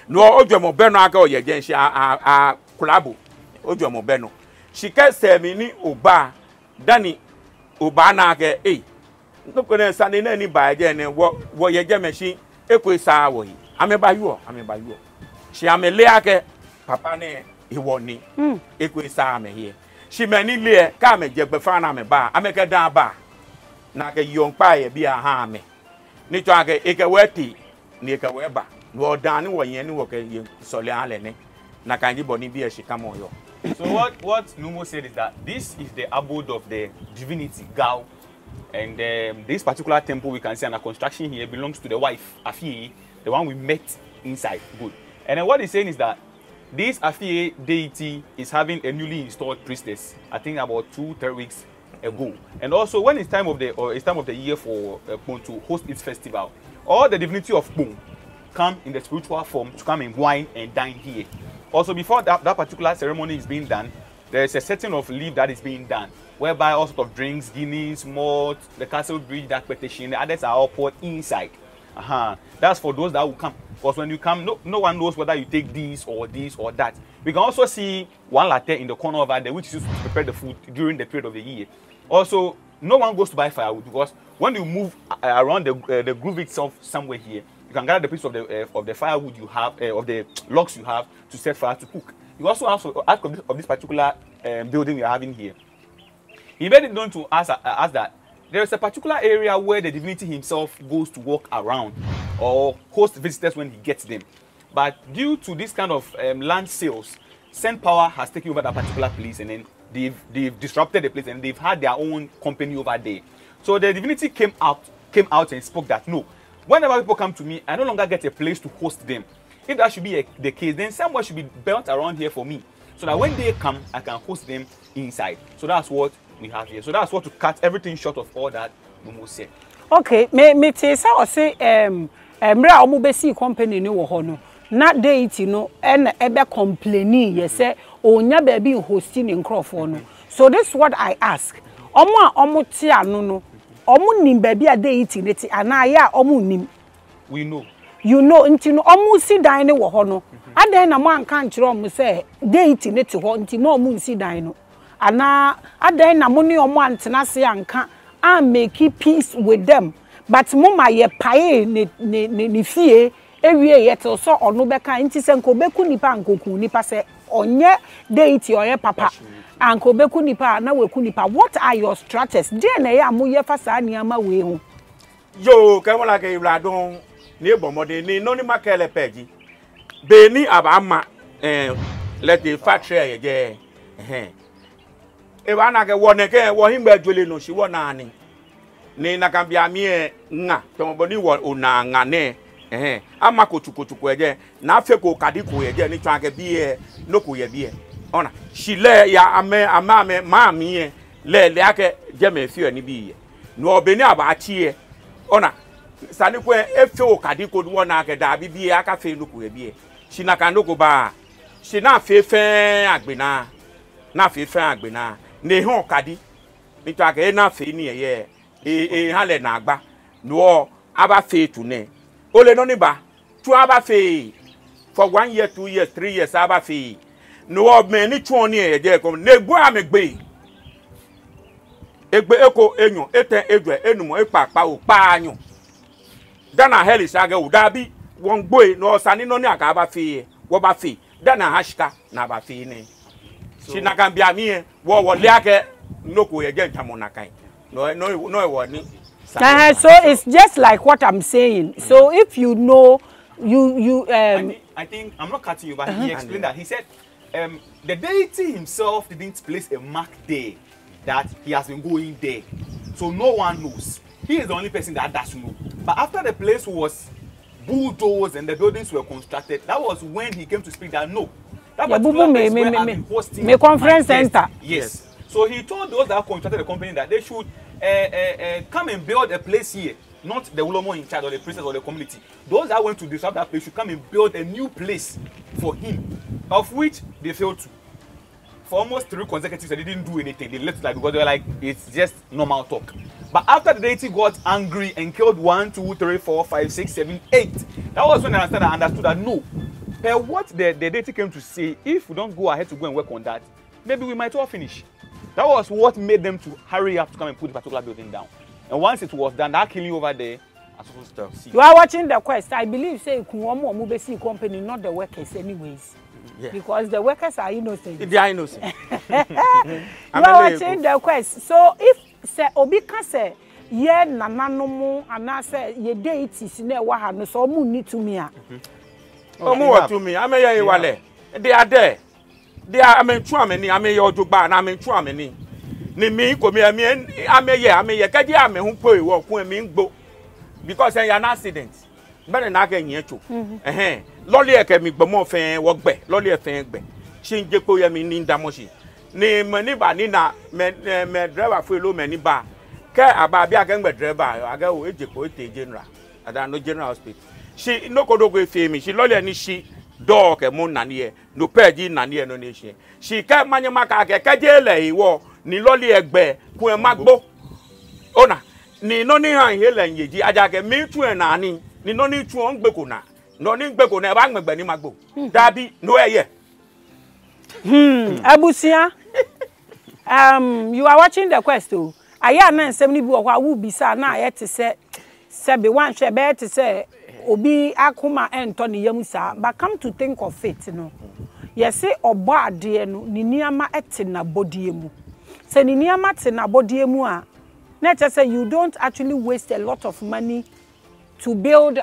no ojo mo be no aka oye je nse a kulabo ojo mo be no shike se mi ni oba dani oba na aka no kone sane na ni ba je ne wo ye je meshi ekwesa wo yi ameba yo shi amele ake papa ne iwo ni ekwesa ame here shi me ni le ka me je gbe fa na me ba ameke dan ba na ke yon pa ye bi aha me ni to ake eke weti ni eke weba no dan ni wo yen ni wo ke ye sole ale ne na kanji boni bi e shi kamo yo. So what Nuumo said is that this is the abode of the divinity Gao. And this particular temple we can see under construction here belongs to the wife, Afie, the one we met inside. Good. And then what he's saying is that this Afie deity is having a newly installed priestess, I think about 2-3 weeks ago. And also when it's time of the year for Kpone to host its festival, all the divinity of Kpone come in the spiritual form to come and wine and dine here. Also before that particular ceremony is being done, there is a setting of leaf that is being done, whereby all sorts of drinks, guineas, malt, the castle bridge, that petition, the others are all poured inside. That's for those that will come. Because when you come, no one knows whether you take this or that. We can also see one latte in the corner over there, which is used to prepare the food during the period of the year. Also, no one goes to buy firewood because when you move around the groove itself somewhere here, you can gather the piece of the firewood you have, of the logs you have to set fire to cook. You also have to ask of this particular building we are having here. He made it known to us that there is a particular area where the divinity himself goes to walk around or host visitors when he gets them. But due to this kind of land sales, Send Power has taken over that particular place, and then they've disrupted the place, and they've had their own company over there. So the divinity came out and spoke that no, whenever people come to me, I no longer get a place to host them. If that should be the case, then somewhere should be built around here for me, so that when they come, I can host them inside. So that's what we have here. So that's what to cut everything short of all that Nuumo said. Okay, me say mra omo be see company ni wo ho no. Na deity no and ebe complaining ye say onya baby hosting in crofo no. So this is what I ask. Omo ti anu no. Omo nim baby a deity neti ana ya omo nim. We know. You know nti no omo si dan ne wo ho no. Adan na mo anka nkyere omo say deity neti ho nti mo omo si dan no. Ana adan na mo ne omo antena se anka and make peace with them. But mama ye pae ni fie ewie ye to so onu beka nti se nko beku nipa nkoku nipa se onye deity oye papa anko beku nipa na weku nipa. What are your strategies? Dey na ye amoye fa sa niama we hu yo ke mo la ke ibladon ni bomode ni no ni makele peji be ni abama let the factory ye je e wa na ke wona ke wo himba jole no shi wona ani ni nakambia mie nga tomoboni wo ona nga ne ama kotukotuko eje na afeko kadiko eje ni twanke bie noko ye bie ona shile ya amame maami le ake je me fie ni bie no obeni abaachie ona sani ko efe o kadiko wo na ake da bibie aka fe noko ye bie shinaka noko ba shina fefe agbena na fefe agbena ne hon kadi ni twanke na fe ni ye hale na agba no aba fe to ne ole no ni ba tu aba fe for 1 year 2 years 3 years aba fe no me ni tu oni e je ko ne gbo amegbe egbe eko enyo ete edwe enumo ipapa o pa anyo dana heli sage u dabi won gbo no sani no ni aka aba fe wo ba fe dana hashika na aba fe ni shinaka bia mi wo le ake noko ye je ntamona kan. No, so it's just like what I'm saying. So if you know I think I'm not cutting you, but he explained that. He said the deity himself didn't place a mark there that he has been going there, so no one knows. He is the only person that does know. But after the place was bulldozed and the buildings were constructed, that was when he came to speak that no, that particular place where I've been hosting conference center. Yes. So he told those that contracted the company that they should come and build a place here, not the Ulomo in charge or the princess or the community. Those that went to disrupt that place should come and build a new place for him, of which they failed to. For almost 3 consecutive, they didn't do anything. They left it like because they were like, it's just normal talk. But after the deity got angry and killed 1, 2, 3, 4, 5, 6, 7, 8, that was when I understood that no. What the deity came to say, if we don't go ahead to go and work on that, maybe we might all finish. That was what made them to hurry up to come and put the particular building down. And once it was done, that killing over there, I supposed to see. You are watching the Quest. I believe say Kuomo Mubesi company, not the workers, anyways. Yeah. Because the workers are innocent. They are innocent. You are watching the Quest. So if say Obika say ye nananomo and say ye deities ne wahano so mu need to me. Omo to me. Ame ye wale. They are there. They are ame chuameni, ame yo jogba na ame chuameni. Ni mi ko mi ame ye kaji ame hu po iwo kun mi ngbo. Because there an accident. Better na ga yin echo. Lolly eke mi gbomo fen wo gbe, lolly e fen gbe. Shin je po ye mi ni ndamoshi. Ni mani ba ni na me driver fu lo me ni ba. Ke aba bia ke ngbe driver aga o eje ko ete general. Ada no general hospital. She no kodogo efe mi. She lolly ni she dog e mo na ni e. No peji na ni e no ni she. She ke manyama ka ke je le iwo ni lolly egbe ku e magbo. Ona ni no ni han hele nyeji aja ke mi tu e na ni no ni tu on gbeko na no ni gbeko na e ba gbegbe ni magbo dabi no eye Abusia you are watching the Quest o aya na nsem ni bi wo kwa wu bisa na aye te se be wan hwe be te se obi akoma ento ne yam sa but come to think of it no yes obo ade no ni niama ete na bodie mu se ni niama te na bodie mu a na say you don't actually waste a lot of money to build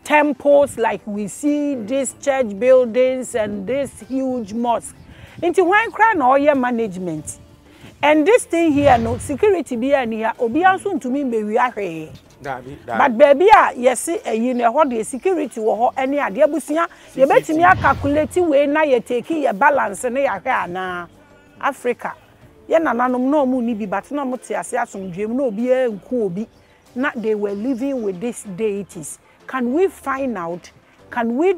temples like we see these church buildings and this huge mosque. Into when cry no your management. And this thing here no security be any here obi anso to me be we ahwe. But baby yes you know what the security wo ho any ade abusia ye betimi calculate we na ye take your balance na ya hwe ana Africa. Ye nananom no mu ni bi but na mo te ase asomdwem na obi enku obi na they were living with these deities. Can we find out, can we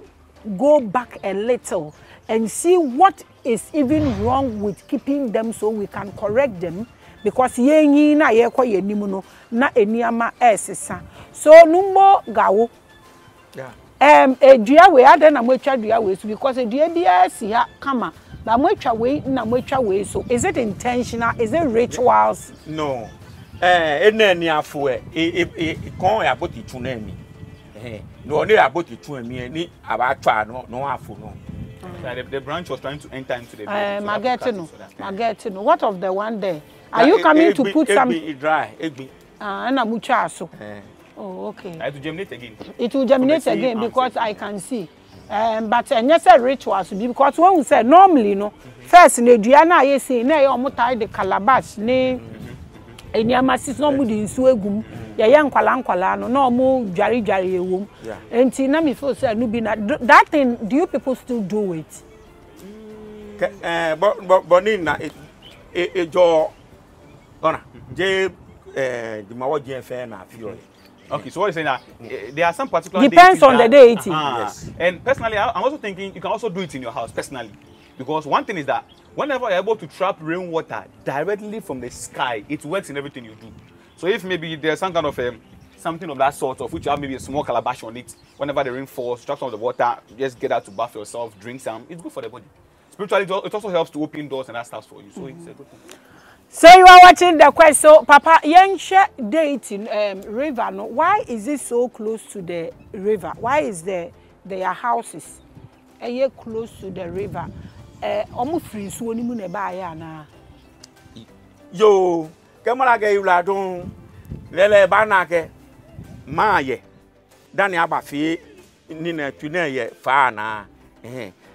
go back a little and see what is even wrong with keeping them so we can correct them? Because yenyi na ye kwa ye nimu no na eniama esesa. So Nuumo gawo. Yeah. Dua we ade na mo atwa dua we so because dua bia si ha kama ba mo atwa we na mo atwa we so is it intentional? Is it rituals? No. Ene ni afo kon aboti tu na mi no ni aboti tu mi ni abatwa no afo no. The branch was trying to enter into the Magete no what of the one there are you coming to put some dry egbi na mucha so oh okay it will germinate again because I can see but necessary rituals because when we say normally no first na dua na ye say na ye omutai the calabash ni eniamasis no mu di nsu egum ye nkwala no no mu dware ewom enti na me feel say no be na that thing do you people still do it but na ejo ona je the mawo je fe na afio. Okay, so what you're saying that there are some particular depends on the deity. Yes. And personally, I'm also thinking you can also do it in your house personally, because one thing is that whenever you're able to trap rainwater directly from the sky, it works in everything you do. So if maybe there's some kind of something of that sort, of which you have maybe a small calabash on it, whenever the rain falls, trap some of the water, just get out to bath yourself, drink some. It's good for the body. Spiritually, it also helps to open doors and that stuff for you. So it's a good thing. So you are watching the Quest. So Papa, Yansha dating river. No, why is it so close to the river? Why is their houses close to the river? Almost free so ni mu ne ba ya na. Yo, kemara ge yula don lele ba na ke ma ye. Dani aba fi ni na tuna ye fa na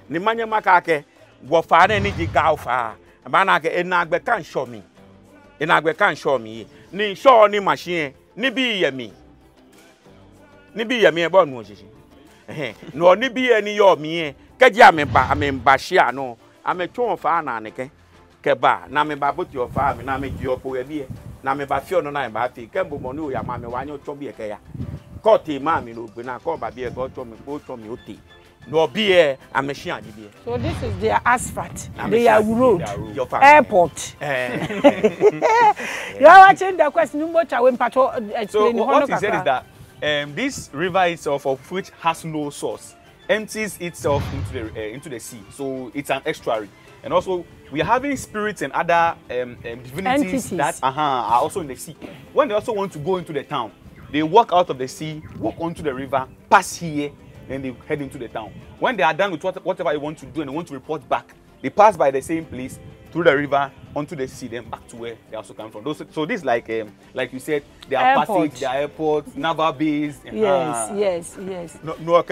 ni manya makake wo fa na ni ji ga fa ba na ke enagbe kan show me enagbe kan show me ni show ni machine ni bi ye mi e bo nu osisi no ni bi ye ni yo mi kaji amemba shia no ametwon fa na ne ke ba na me ba boti ofa me na me ji opo we bi na me ba fio no na ba fi kembo mo ni o ya ma me wa nyo cho bi e ke ya ko te ma mi no gbe na ko ba bi e go cho me o te no bi e amehia di bi. So this is their asphalt, their road, airport. You are watching the question Nuumo Chawe Pato explain. So what he said is that this river itself, of which has no source, empties itself into the sea. So it's an estuary. And also, we are having spirits and other divinities entities that are also in the sea. When they also want to go into the town, they walk out of the sea, walk onto the river, pass here, then they head into the town. When they are done with whatever they want to do and they want to report back, they pass by the same place, through the river, onto the sea, then back to where they also come from. So this like you said, they are passage, they are airports, naval base. Yes. No, so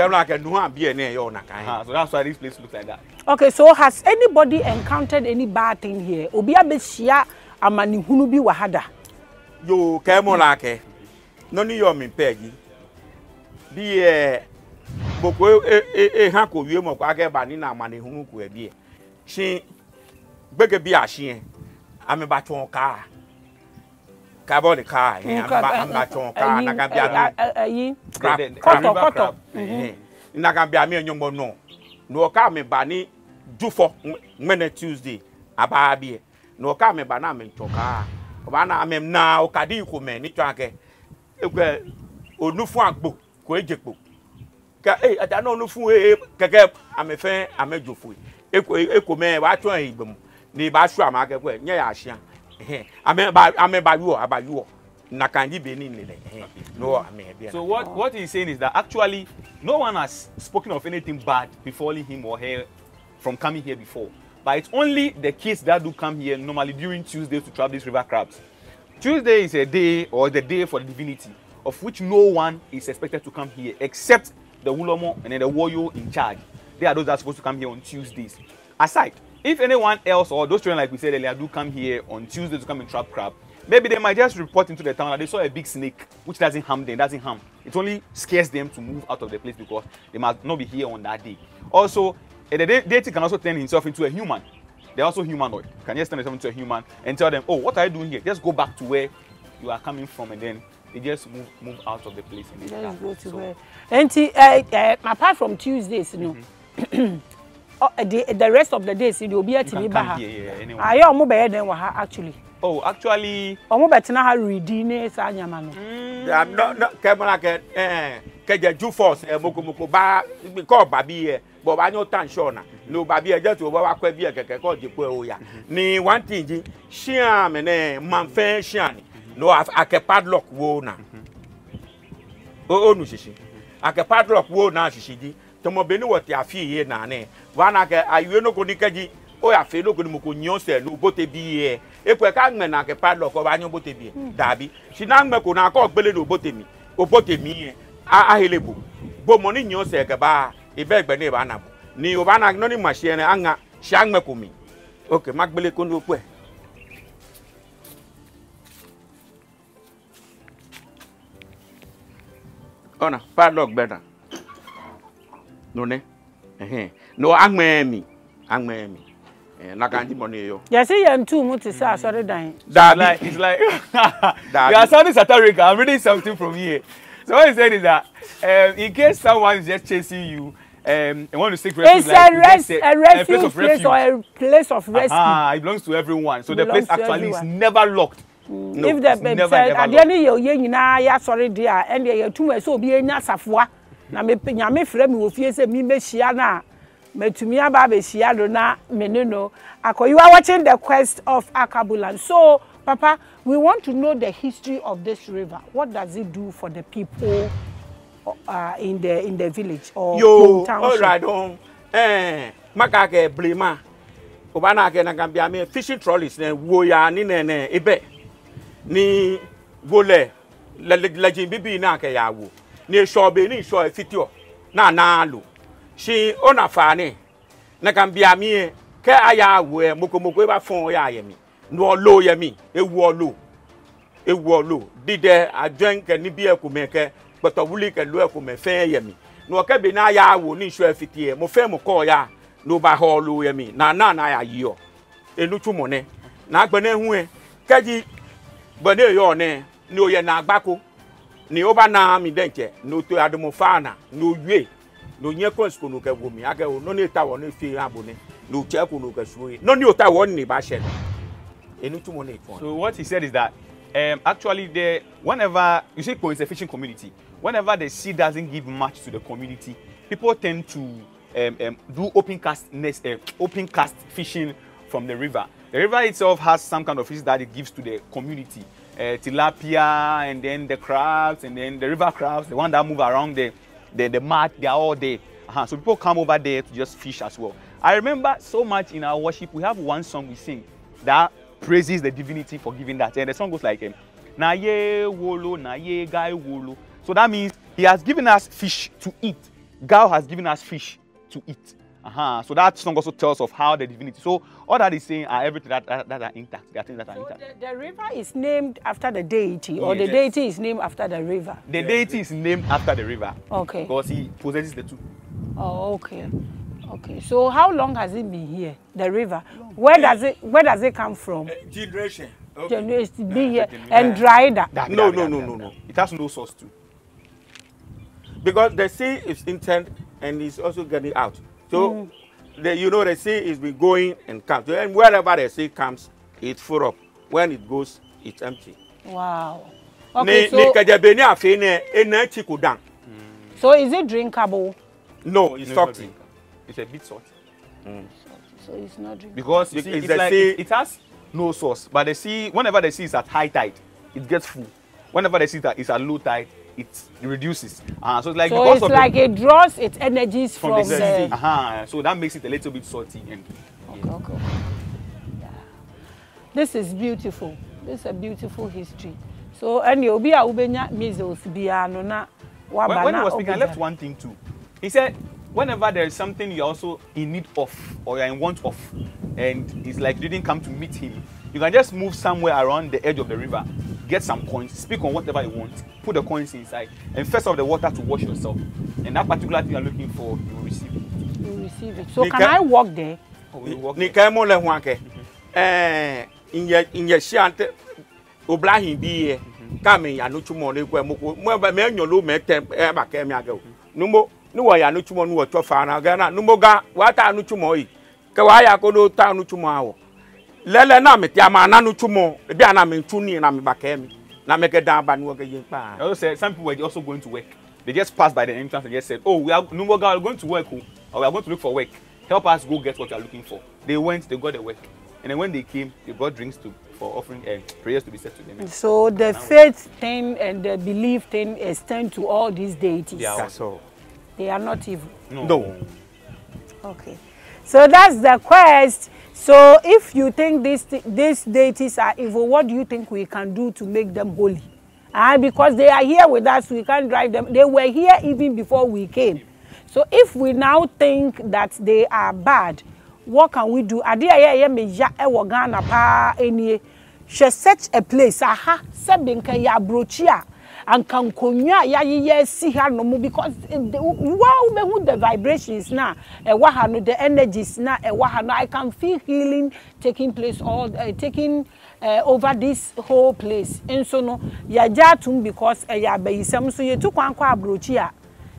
that's why this place looks like that. Okay, so has anybody encountered any bad thing here? Obia beshia amani hunu bi wahada. Yo, kemo lake. No ni yo mi pegi. Bi boko hako wie mo kwa ke ba ni na amani hunu ku e bi. Shin gbege bi ahie ameba ton ka bo de ka ameba ton ka na ga bia ayi koto na ga bia me enyomo no ka me ba ni dufo mene Tuesday aba bia no ka me ba na me ton ka ba na amem na o ka di ko me ni twa ke ekwe onufu agbo ko ejepo ka ada na onufu keke amefe amejofu eko me wa twa igbem ni ba shu amake kwe nye ya ahia ameba yu na kanji be ni le no amebe. So what he's saying is that actually no one has spoken of anything bad befalling him or her from coming here before, but it's only the kids that do come here normally during Tuesdays to trap these river crabs. Tuesday is a day or the day for the divinity of which no one is expected to come here except the Ulomo and then the Woyo in charge. They are those that are supposed to come here on Tuesdays. Aside, if anyone else or those children, like we said earlier, do come here on Tuesday to come and trap crab, maybe they might just report into the town that they saw a big snake, which doesn't harm them, It only scares them to move out of the place because they must not be here on that day. Also, the deity can also turn himself into a human. They're also humanoid. Can just turn himself into a human and tell them, oh, what are you doing here? Just go back to where you are coming from, and then they just move out of the place. And they just go to where. And apart from Tuesdays, you know. The rest of the days, you will be at me. I am mobile than actually. Oh, actually, I'm better now. Redeem Sanyamano. I'm not camera can do force a Mokomoko bar because Babi, but I know Tanshona. No Babi, just over a quavia can call the Poya. Ni one thing, Shiam and Manfair Shani. No, I can padlock wona. Oh, no, she. I can padlock wona, she. Tomo benu wote afi ye na ne wana ke ayu no ko nikaji o ya fe no ko mo ko nyon se no bote bi ye epo ka ngme na ke padlock ko ba nyon bote bi dabi si na ngme ko na ko gbele no bote mi o bote mi ye a helebo bo mo ni nyon se ke ba e be gbe ne ba na ni o ba na no ni machine anga si ngme ko mi okay magbele ko no po ona padlock better. No ne, no angmemi, na kanji money yo. Yes, you are too much to say. Sorry, dying. It's like you are sounding satiric. I'm reading something from here. So what he said is that in case someone is just chasing you and want to seek refuge, it's like a place of refuge or a place of rescue. It belongs to everyone. So the place actually is never locked. No, if the never at the end you na sorry dear and you too so be nya safua. Na me nyame frɛ me wo fie se mi mehia na metumi aba be hia do na meneno akọ. You are watching the Quest of Akebulan. So Papa, we want to know the history of this river. What does it do for the people in the village or township? All right, makake blema obana ke na gambia me fishing trolleys na wo ya ni ne ebe ni gole la jin bibi na ke ya wo ni shobe ni show fitio na lo she ona fane na kan bia mi ke aya we mokomoko ba fon ya ye mi no lo ye mi ewu lo dide adwen ke ni bi ekumeke gbotowuli ke lo ekume fe ye mi no ke bi na ya wo ni nsu afitie mo fe mo ko ya no ba ho lo ye mi na ya yo enu tumo ne na agbene hu e kaji gbene yo ne ni oye na agbako ni oba na mi denche no to adomo fana no yue no nye konsko no ke womi ake no ni ta wo ni fi abone no che ko no ke suwe no ni o ta wo ni ba she enu tumo ne fon. So what he said is that actually whenever you see Kpone is a fishing community, whenever the sea doesn't give much to the community, people tend to do open cast fishing from the river. The river itself has some kind of fish that it gives to the community. Tilapia, and then the crabs, and then the river crabs, the one that move around the mud, they are all there. So people come over there to just fish as well. I remember so much in our worship, we have one song we sing that praises the divinity for giving that. And the song goes like, na ye wolo, na ye guy wolo. So that means he has given us fish to eat. God has given us fish to eat. So that song also tells of how the divinity. So all that is saying are everything that are intact. There are things that are intact. The river is named after the deity, or the deity is named after the river? The deity is named after the river. Okay. Because he possesses the two. Oh, okay. Okay. So how long has it been here? The river. Where does it come from? Generation. It's been here and dried up. No. It has no source too. Because the sea is intent and it's also getting out. So the sea is been going and comes. And wherever the sea comes, it's full up. When it goes, it's empty. Wow. Okay, so is it drinkable? No, it's salty. It's a bit salty. So it's not drinkable. Because you see, it's like it has no source. But the sea, whenever the sea is at high tide, it gets full. Whenever the sea is at low tide, it reduces. So it's like, so it's like it draws its energies from the sea. So that makes it a little bit salty. And okay. Yeah. This is beautiful. This is a beautiful history. So and you'll be a ubenya measles biano na. When he was speaking, I left one thing too. He said, whenever there is something you're also in need of or you're in want of, and it's like you didn't come to meet him, you can just move somewhere around the edge of the river, get some coins, speak on whatever you want, put the coins inside, and first off the water to wash yourself. And that particular thing you're looking for, you will receive it. You will receive it. So can I walk there? Oh, we walk there. In your shant, Oblahim be coming, I know tomorrow, where men your low met back ago. No, I know tomorrow, what your father, Ghana, Numoga, what I know tomorrow. Kawaya go no town tomorrow. Lele na me tiama na no tumo e bia na me tuni na me bakemi na me get down ba no ga yin pa. I also said some people were also going to work. They just passed by the entrance and just said, "Oh, we are no more going to work, or we are going to look for work. Help us go get what we are looking for." They went, they got the work, and then when they came, they brought drinks for offering prayers to be said to them. So the faith thing and the belief thing extend to all these deities. That's all. They are not evil. No. Okay. So that's the quest. So if you think these deities are evil, what do you think we can do to make them holy? Because they are here with us, we can't drive them. They were here even before we came. So if we now think that they are bad, what can we do? Such a place, and can konya ya see her no more because wow the vibrations now the energies now I can feel healing taking place taking over this whole place and so no ya jatum because ya bayisam so ye to kwankwa abrochi a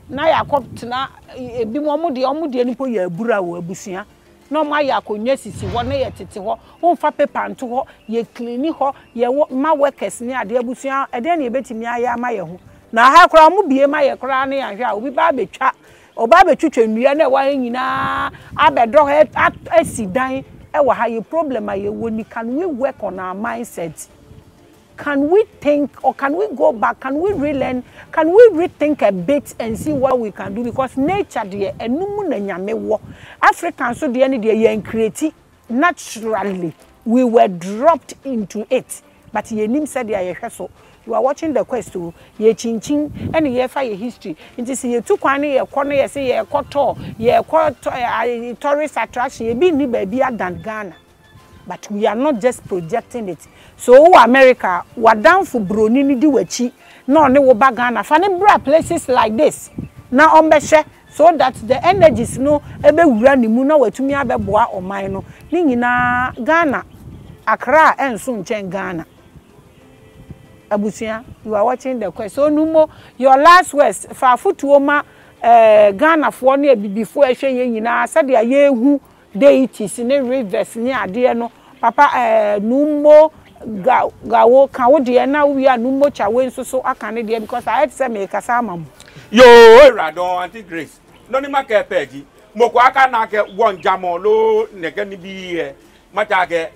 na ya koptena ebi mo de nipo ya bura wo abusua no ma ya konya sisi wo na ye tete ho wo fa paper nto ho ye clean ho ye ma workers ni ade abusua ede na ebetimi aya ma ye ho na ha kra mu bie ma ye kra na ya hwa obi ba betwa oba betwetwa nnua na wa nyina abedo he asidan e wa ha ye problem aye woni. Can we work on our mindset? Can we think, or can we go back? Can we relearn? Can we rethink a bit and see what we can do? Because nature, dear, and no mo Africans, so the end, dear, create naturally. We were dropped into it. but ye nim said ye so. You are watching the quest to ye chinchin and ye fire history. It is ye took one ye corner, ye say ye koto, ye tourist attraction, ye be ni baby than Ghana. But we are not just projecting it. So America, we're down for broni ni diwechi, no ne wo Ghana. Funny bra places like this. Now on so that the energies no ebe wura ni mu na watumi abeboa oman no. Ni nyina Ghana, Accra and soon chen Ghana. Abusia, you are watching the quest. So Nuumo, your last words for footwoman Ghana for near before I say nyina said ya yehu deities in a rivers near ade no papa Nuumo gawo kan wo de na we are Nuumo chawe so aka ne de because I had say me kasa amam yo radon Auntie Grace no ni make peji moko aka na ke won jamo lo neke ni bi mata ke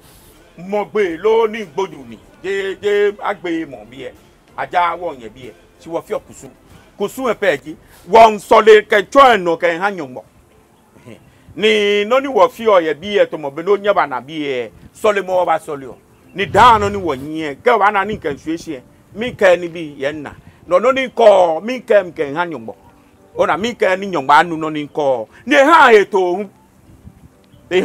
mo gbe lo ni gbodu ni je agbe mo bi aja won ye bi si wo fi okusu peji won sole ke join no ke hanyomo ni no ni wo fi oye bi to mo be no nya ba na bi sole mo ba sole o ni dan no ni wo yin ke wa na ni kan hwehie mi ka ni bi ye na no ni ko mi ka mke hanyomo ona mi ka ni nyomba anu no ni ko ni ha eto ke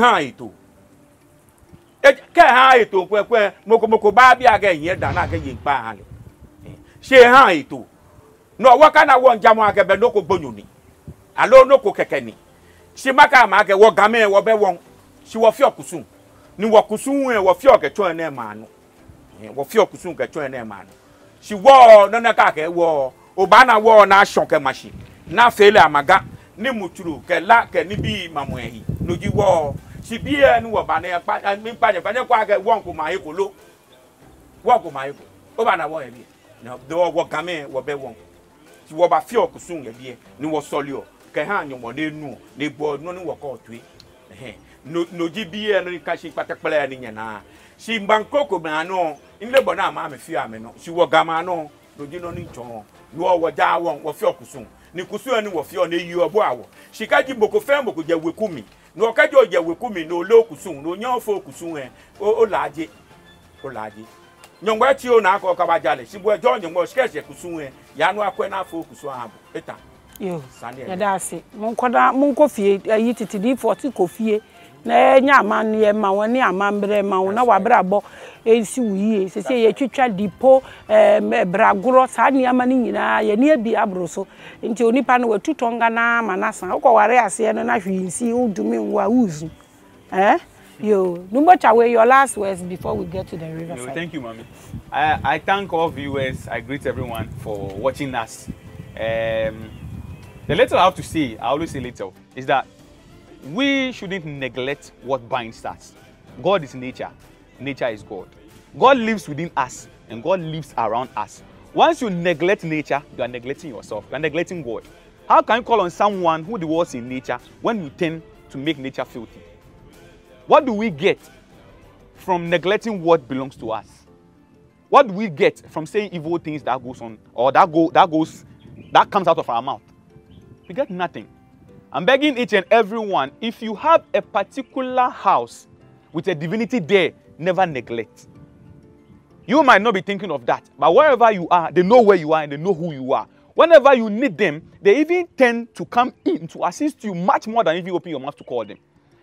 ha eto kwekwe moko ba bia ga yin da na ga yin pa ha le she ha eto no waka na won jamo ake be no ko gbonyuni alo no ko keke ni she maka ma ke wo game wo be won she wo fi okusun ni wo kusun wo fi oketwan na ma no wo fi okusun ketwan na ma no she wo no na ka ke wo oba na wo na shonke machine na fele amaga ni muturu ke la ke ni bi mamu ehi no ji wo she bi ni wo ba na pa mi pa ne kwa ke won ko ma he ko lo wo ko ma he ko oba na wo e bi no do wo game wo be won ti wo ba fi okusun ye bi ni wo solio ke ha nyomo de nu ne bo no ni wo ko tue no ji bi no ka shi patakpala ni nyana shi mbankoko ma no ile bo na ma me fi ame no shi wo gama no no ji no ni chon no wo ja won wo fi okusun ni kusu ani wo fi o na yi obo awo shi ka ji mboko fe mboko je wekumi no ka jo je wekumi no lo okusun no nya fo okusun o laje nyongwa ti o na ko ka ba jale shi bo jo nyongwa skese kusun ya no akwe na afo okusun abo eta yo ya da se mun ko fie yi titidi 40 ko fie na nya aman ye ma woni amambre ma wona wa brabo ensi wuye sese ye twitwa dipo bragoro sa ni amani nyina ye ne bi abroso nti onipa no watutonga na manasa ko ware ase no na hwinsi udumi nwa uzu yo Nuumo chawe your last words before we get to the riverside. No, thank you, Mommy. I thank all viewers. I greet everyone for watching us. The little I have to say, I always say little, is that we shouldn't neglect what binds us. God is nature. Nature is God. God lives within us, and God lives around us. Once you neglect nature, you are neglecting yourself. You are neglecting God. How can you call on someone who dwells in nature when you tend to make nature filthy? What do we get from neglecting what belongs to us? What do we get from saying evil things that goes on, or that comes out of our mouth? We get nothing. I'm begging each and everyone, if you have a particular house with a divinity there, never neglect. You might not be thinking of that, but wherever you are, they know where you are and they know who you are. Whenever you need them, they even tend to come in to assist you much more than if you open your mouth to call them.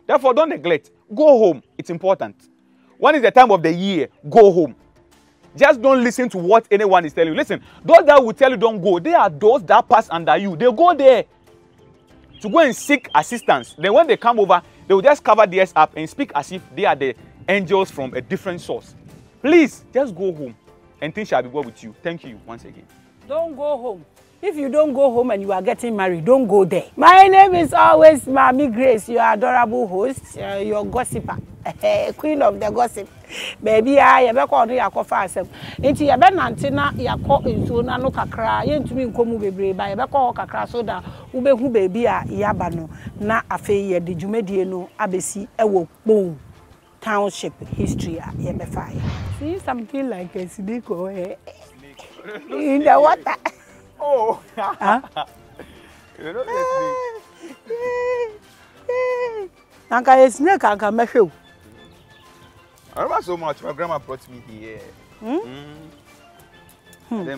Therefore, don't neglect. Go home. It's important. When is the time of the year? Go home. Just don't listen to what anyone is telling you. Listen, those that will tell you don't go, they are those that pass under you. They go there to go and seek assistance. Then when they come over, they will just cover theirs up and speak as if they are the angels from a different source. Please, just go home and things shall be well with you. Thank you once again. Don't go home. If you don't go home and you are getting married, don't go there. My name is always Maame Grace, your adorable host, your gossiper, queen of the gossip. Baby, I be call you akọ fa asem. Enti ye be nante na yakọ nsuo na no kakra, ye ntumi nkomu bebre ba ye be call kakra so da wo be hu baby a yaba no na afei ye de dwumadie no abesi ewo Kpone township history a ye be fa. See something like a snake or in the water. Oh, huh? You know the snake. Anka snake anka mesho. I remember so much. My grandma brought me here Then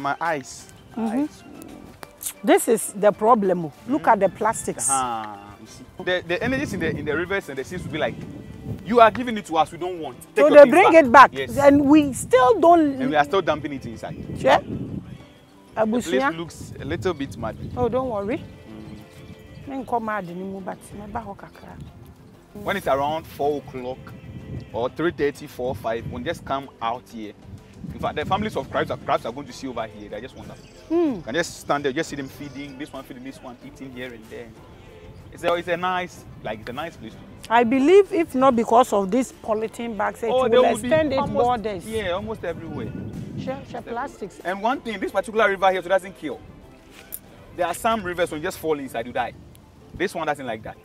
my eyes. Eyes. This is the problem. Look at the plastics. You see. The energies in the rivers and the seas will be like, you are giving it to us, we don't want. So they bring it back. Yes. And we still don't. And we are still dumping it inside. Yeah. The place looks a little bit mad. Oh, don't worry. When it's around 4 o'clock or 3:30, 4, 5, when just come out here. In fact, the families of crabs are going to see over here. They're just wonderful. You can just stand there, just see them feeding this one, eating here and there. It's a nice place to be. I believe if not because of these polythene bags, it will extend its borders. Yeah, almost everywhere. Share plastics. And one thing, this particular river here doesn't kill. There are some rivers when you just fall inside, you die. This one doesn't like that.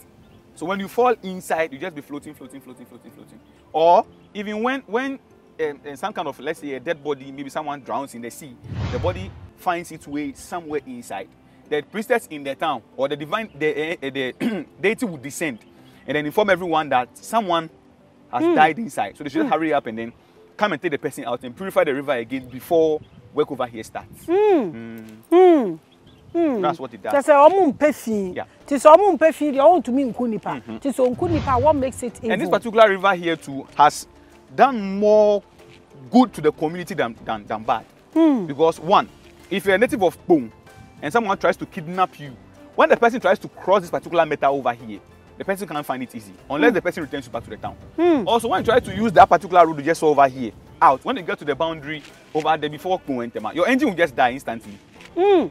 So when you fall inside, you just be floating. Or even when some kind of, let's say, a dead body, maybe someone drowns in the sea, the body finds its way somewhere inside. The priestess in the town or the deity will descend and then inform everyone that someone has died inside. So they should hurry up and then come and take the person out and purify the river again before work over here starts. That's what it does. Yeah. What makes it evil? And this particular river here too has done more good to the community than bad. Because one, if you're a native of Kpone and someone tries to kidnap you, when the person tries to cross this particular metal over here, the person can't find it easy unless the person returns you back to the town. Also, when you try to use that particular road just over here, out, when you get to the boundary over there before Kpone, your engine will just die instantly.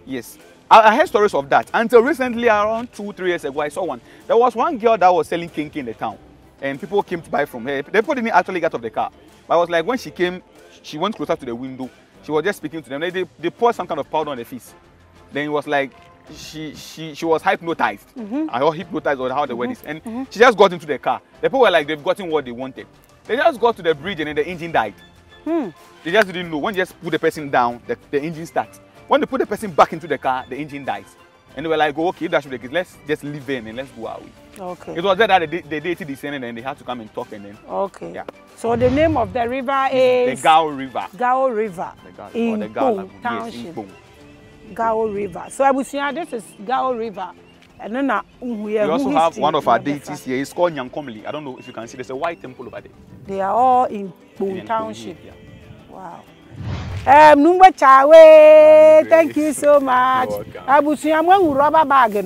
Yes. I heard stories of that. Until recently, around 2-3 years ago, I saw one. There was one girl that was selling kinky in the town. And people came to buy from her. The people didn't actually get out of the car. But I was like, when she came, she went closer to the window. She was just speaking to them. They poured some kind of powder on the face. Then it was like, she was hypnotized. I heard hypnotized or how the word is. And she just got into the car. The people were like, they've gotten what they wanted. They just got to the bridge and then the engine died. They just didn't know. When you just put the person down, the engine starts. When they put the person back into the car, the engine dies. And they were like, oh, okay, that should be the case. Let's just leave in and let's go our way. Okay. It was there that the deity descended and they had to come and talk and then. Okay. Yeah. So the name of the river is? The Gao River. Gao River. In Kpone Township. Yes, in Kpone. Gao River. So Abusia, this is Gao River. And then we also have one of our deities here. It's called Nyankomli. I don't know if you can see. There's a white temple over there. They are all in Kpone Township. Yeah. Wow. Nuumo Chawe, thank you so much. Abusia, I'm rubber bag.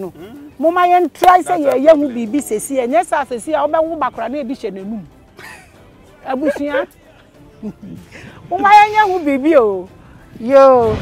Mama yen try say ye hu bibi sesi enye sa sesi a obewu bakra na ebihye nanum. Abusia. Mama yen hu bibi o. Yo.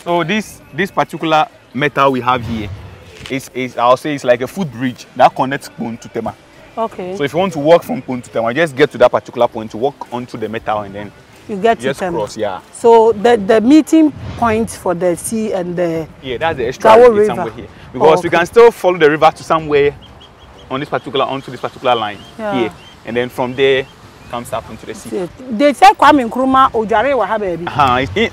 So this particular metal we have here is I'll say it's like a footbridge that connects Kpone to Tema. Okay. So if you want to walk from Kpone to Tema, just get to that particular point to walk onto the metal and then you get just to Tema. Cross, yeah. So the meeting point for the sea and the that's the extra river somewhere here. Because we can still follow the river to somewhere onto this particular line here. And then from there comes up into the sea. They say Kwame Nkrumah Ojare wa ha baby.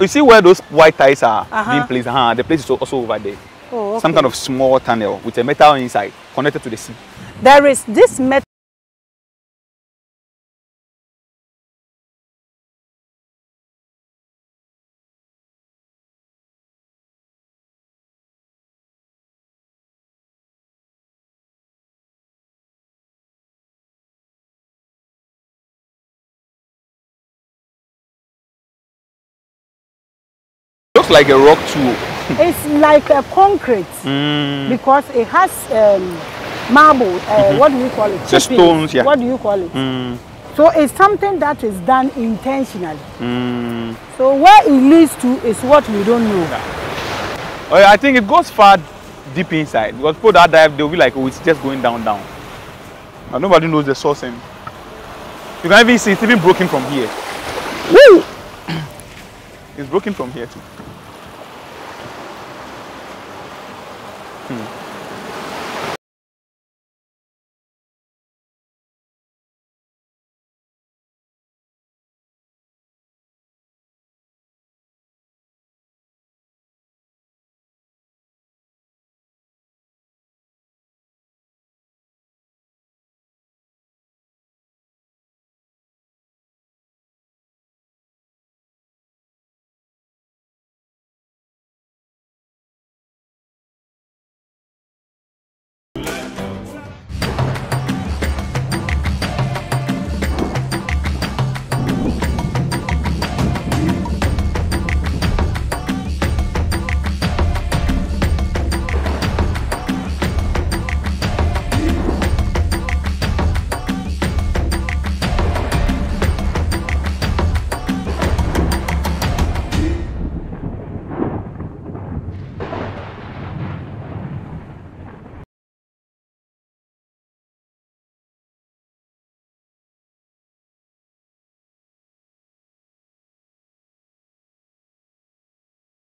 You see where those white ties are being placed? The place is also over there. Oh, okay. Some kind of small tunnel with a metal inside connected to the sea. There is this metal like a rock too. It's like a concrete because it has marble. What do you call it? The stones, yeah. What do you call it? So it's something that is done intentionally. So where it leads to is what we don't know. Oh, yeah, I think it goes far deep inside because people that dive, they'll be like, oh, it's just going down. And nobody knows the source. And you can even see it's even broken from here. Woo! It's broken from here too.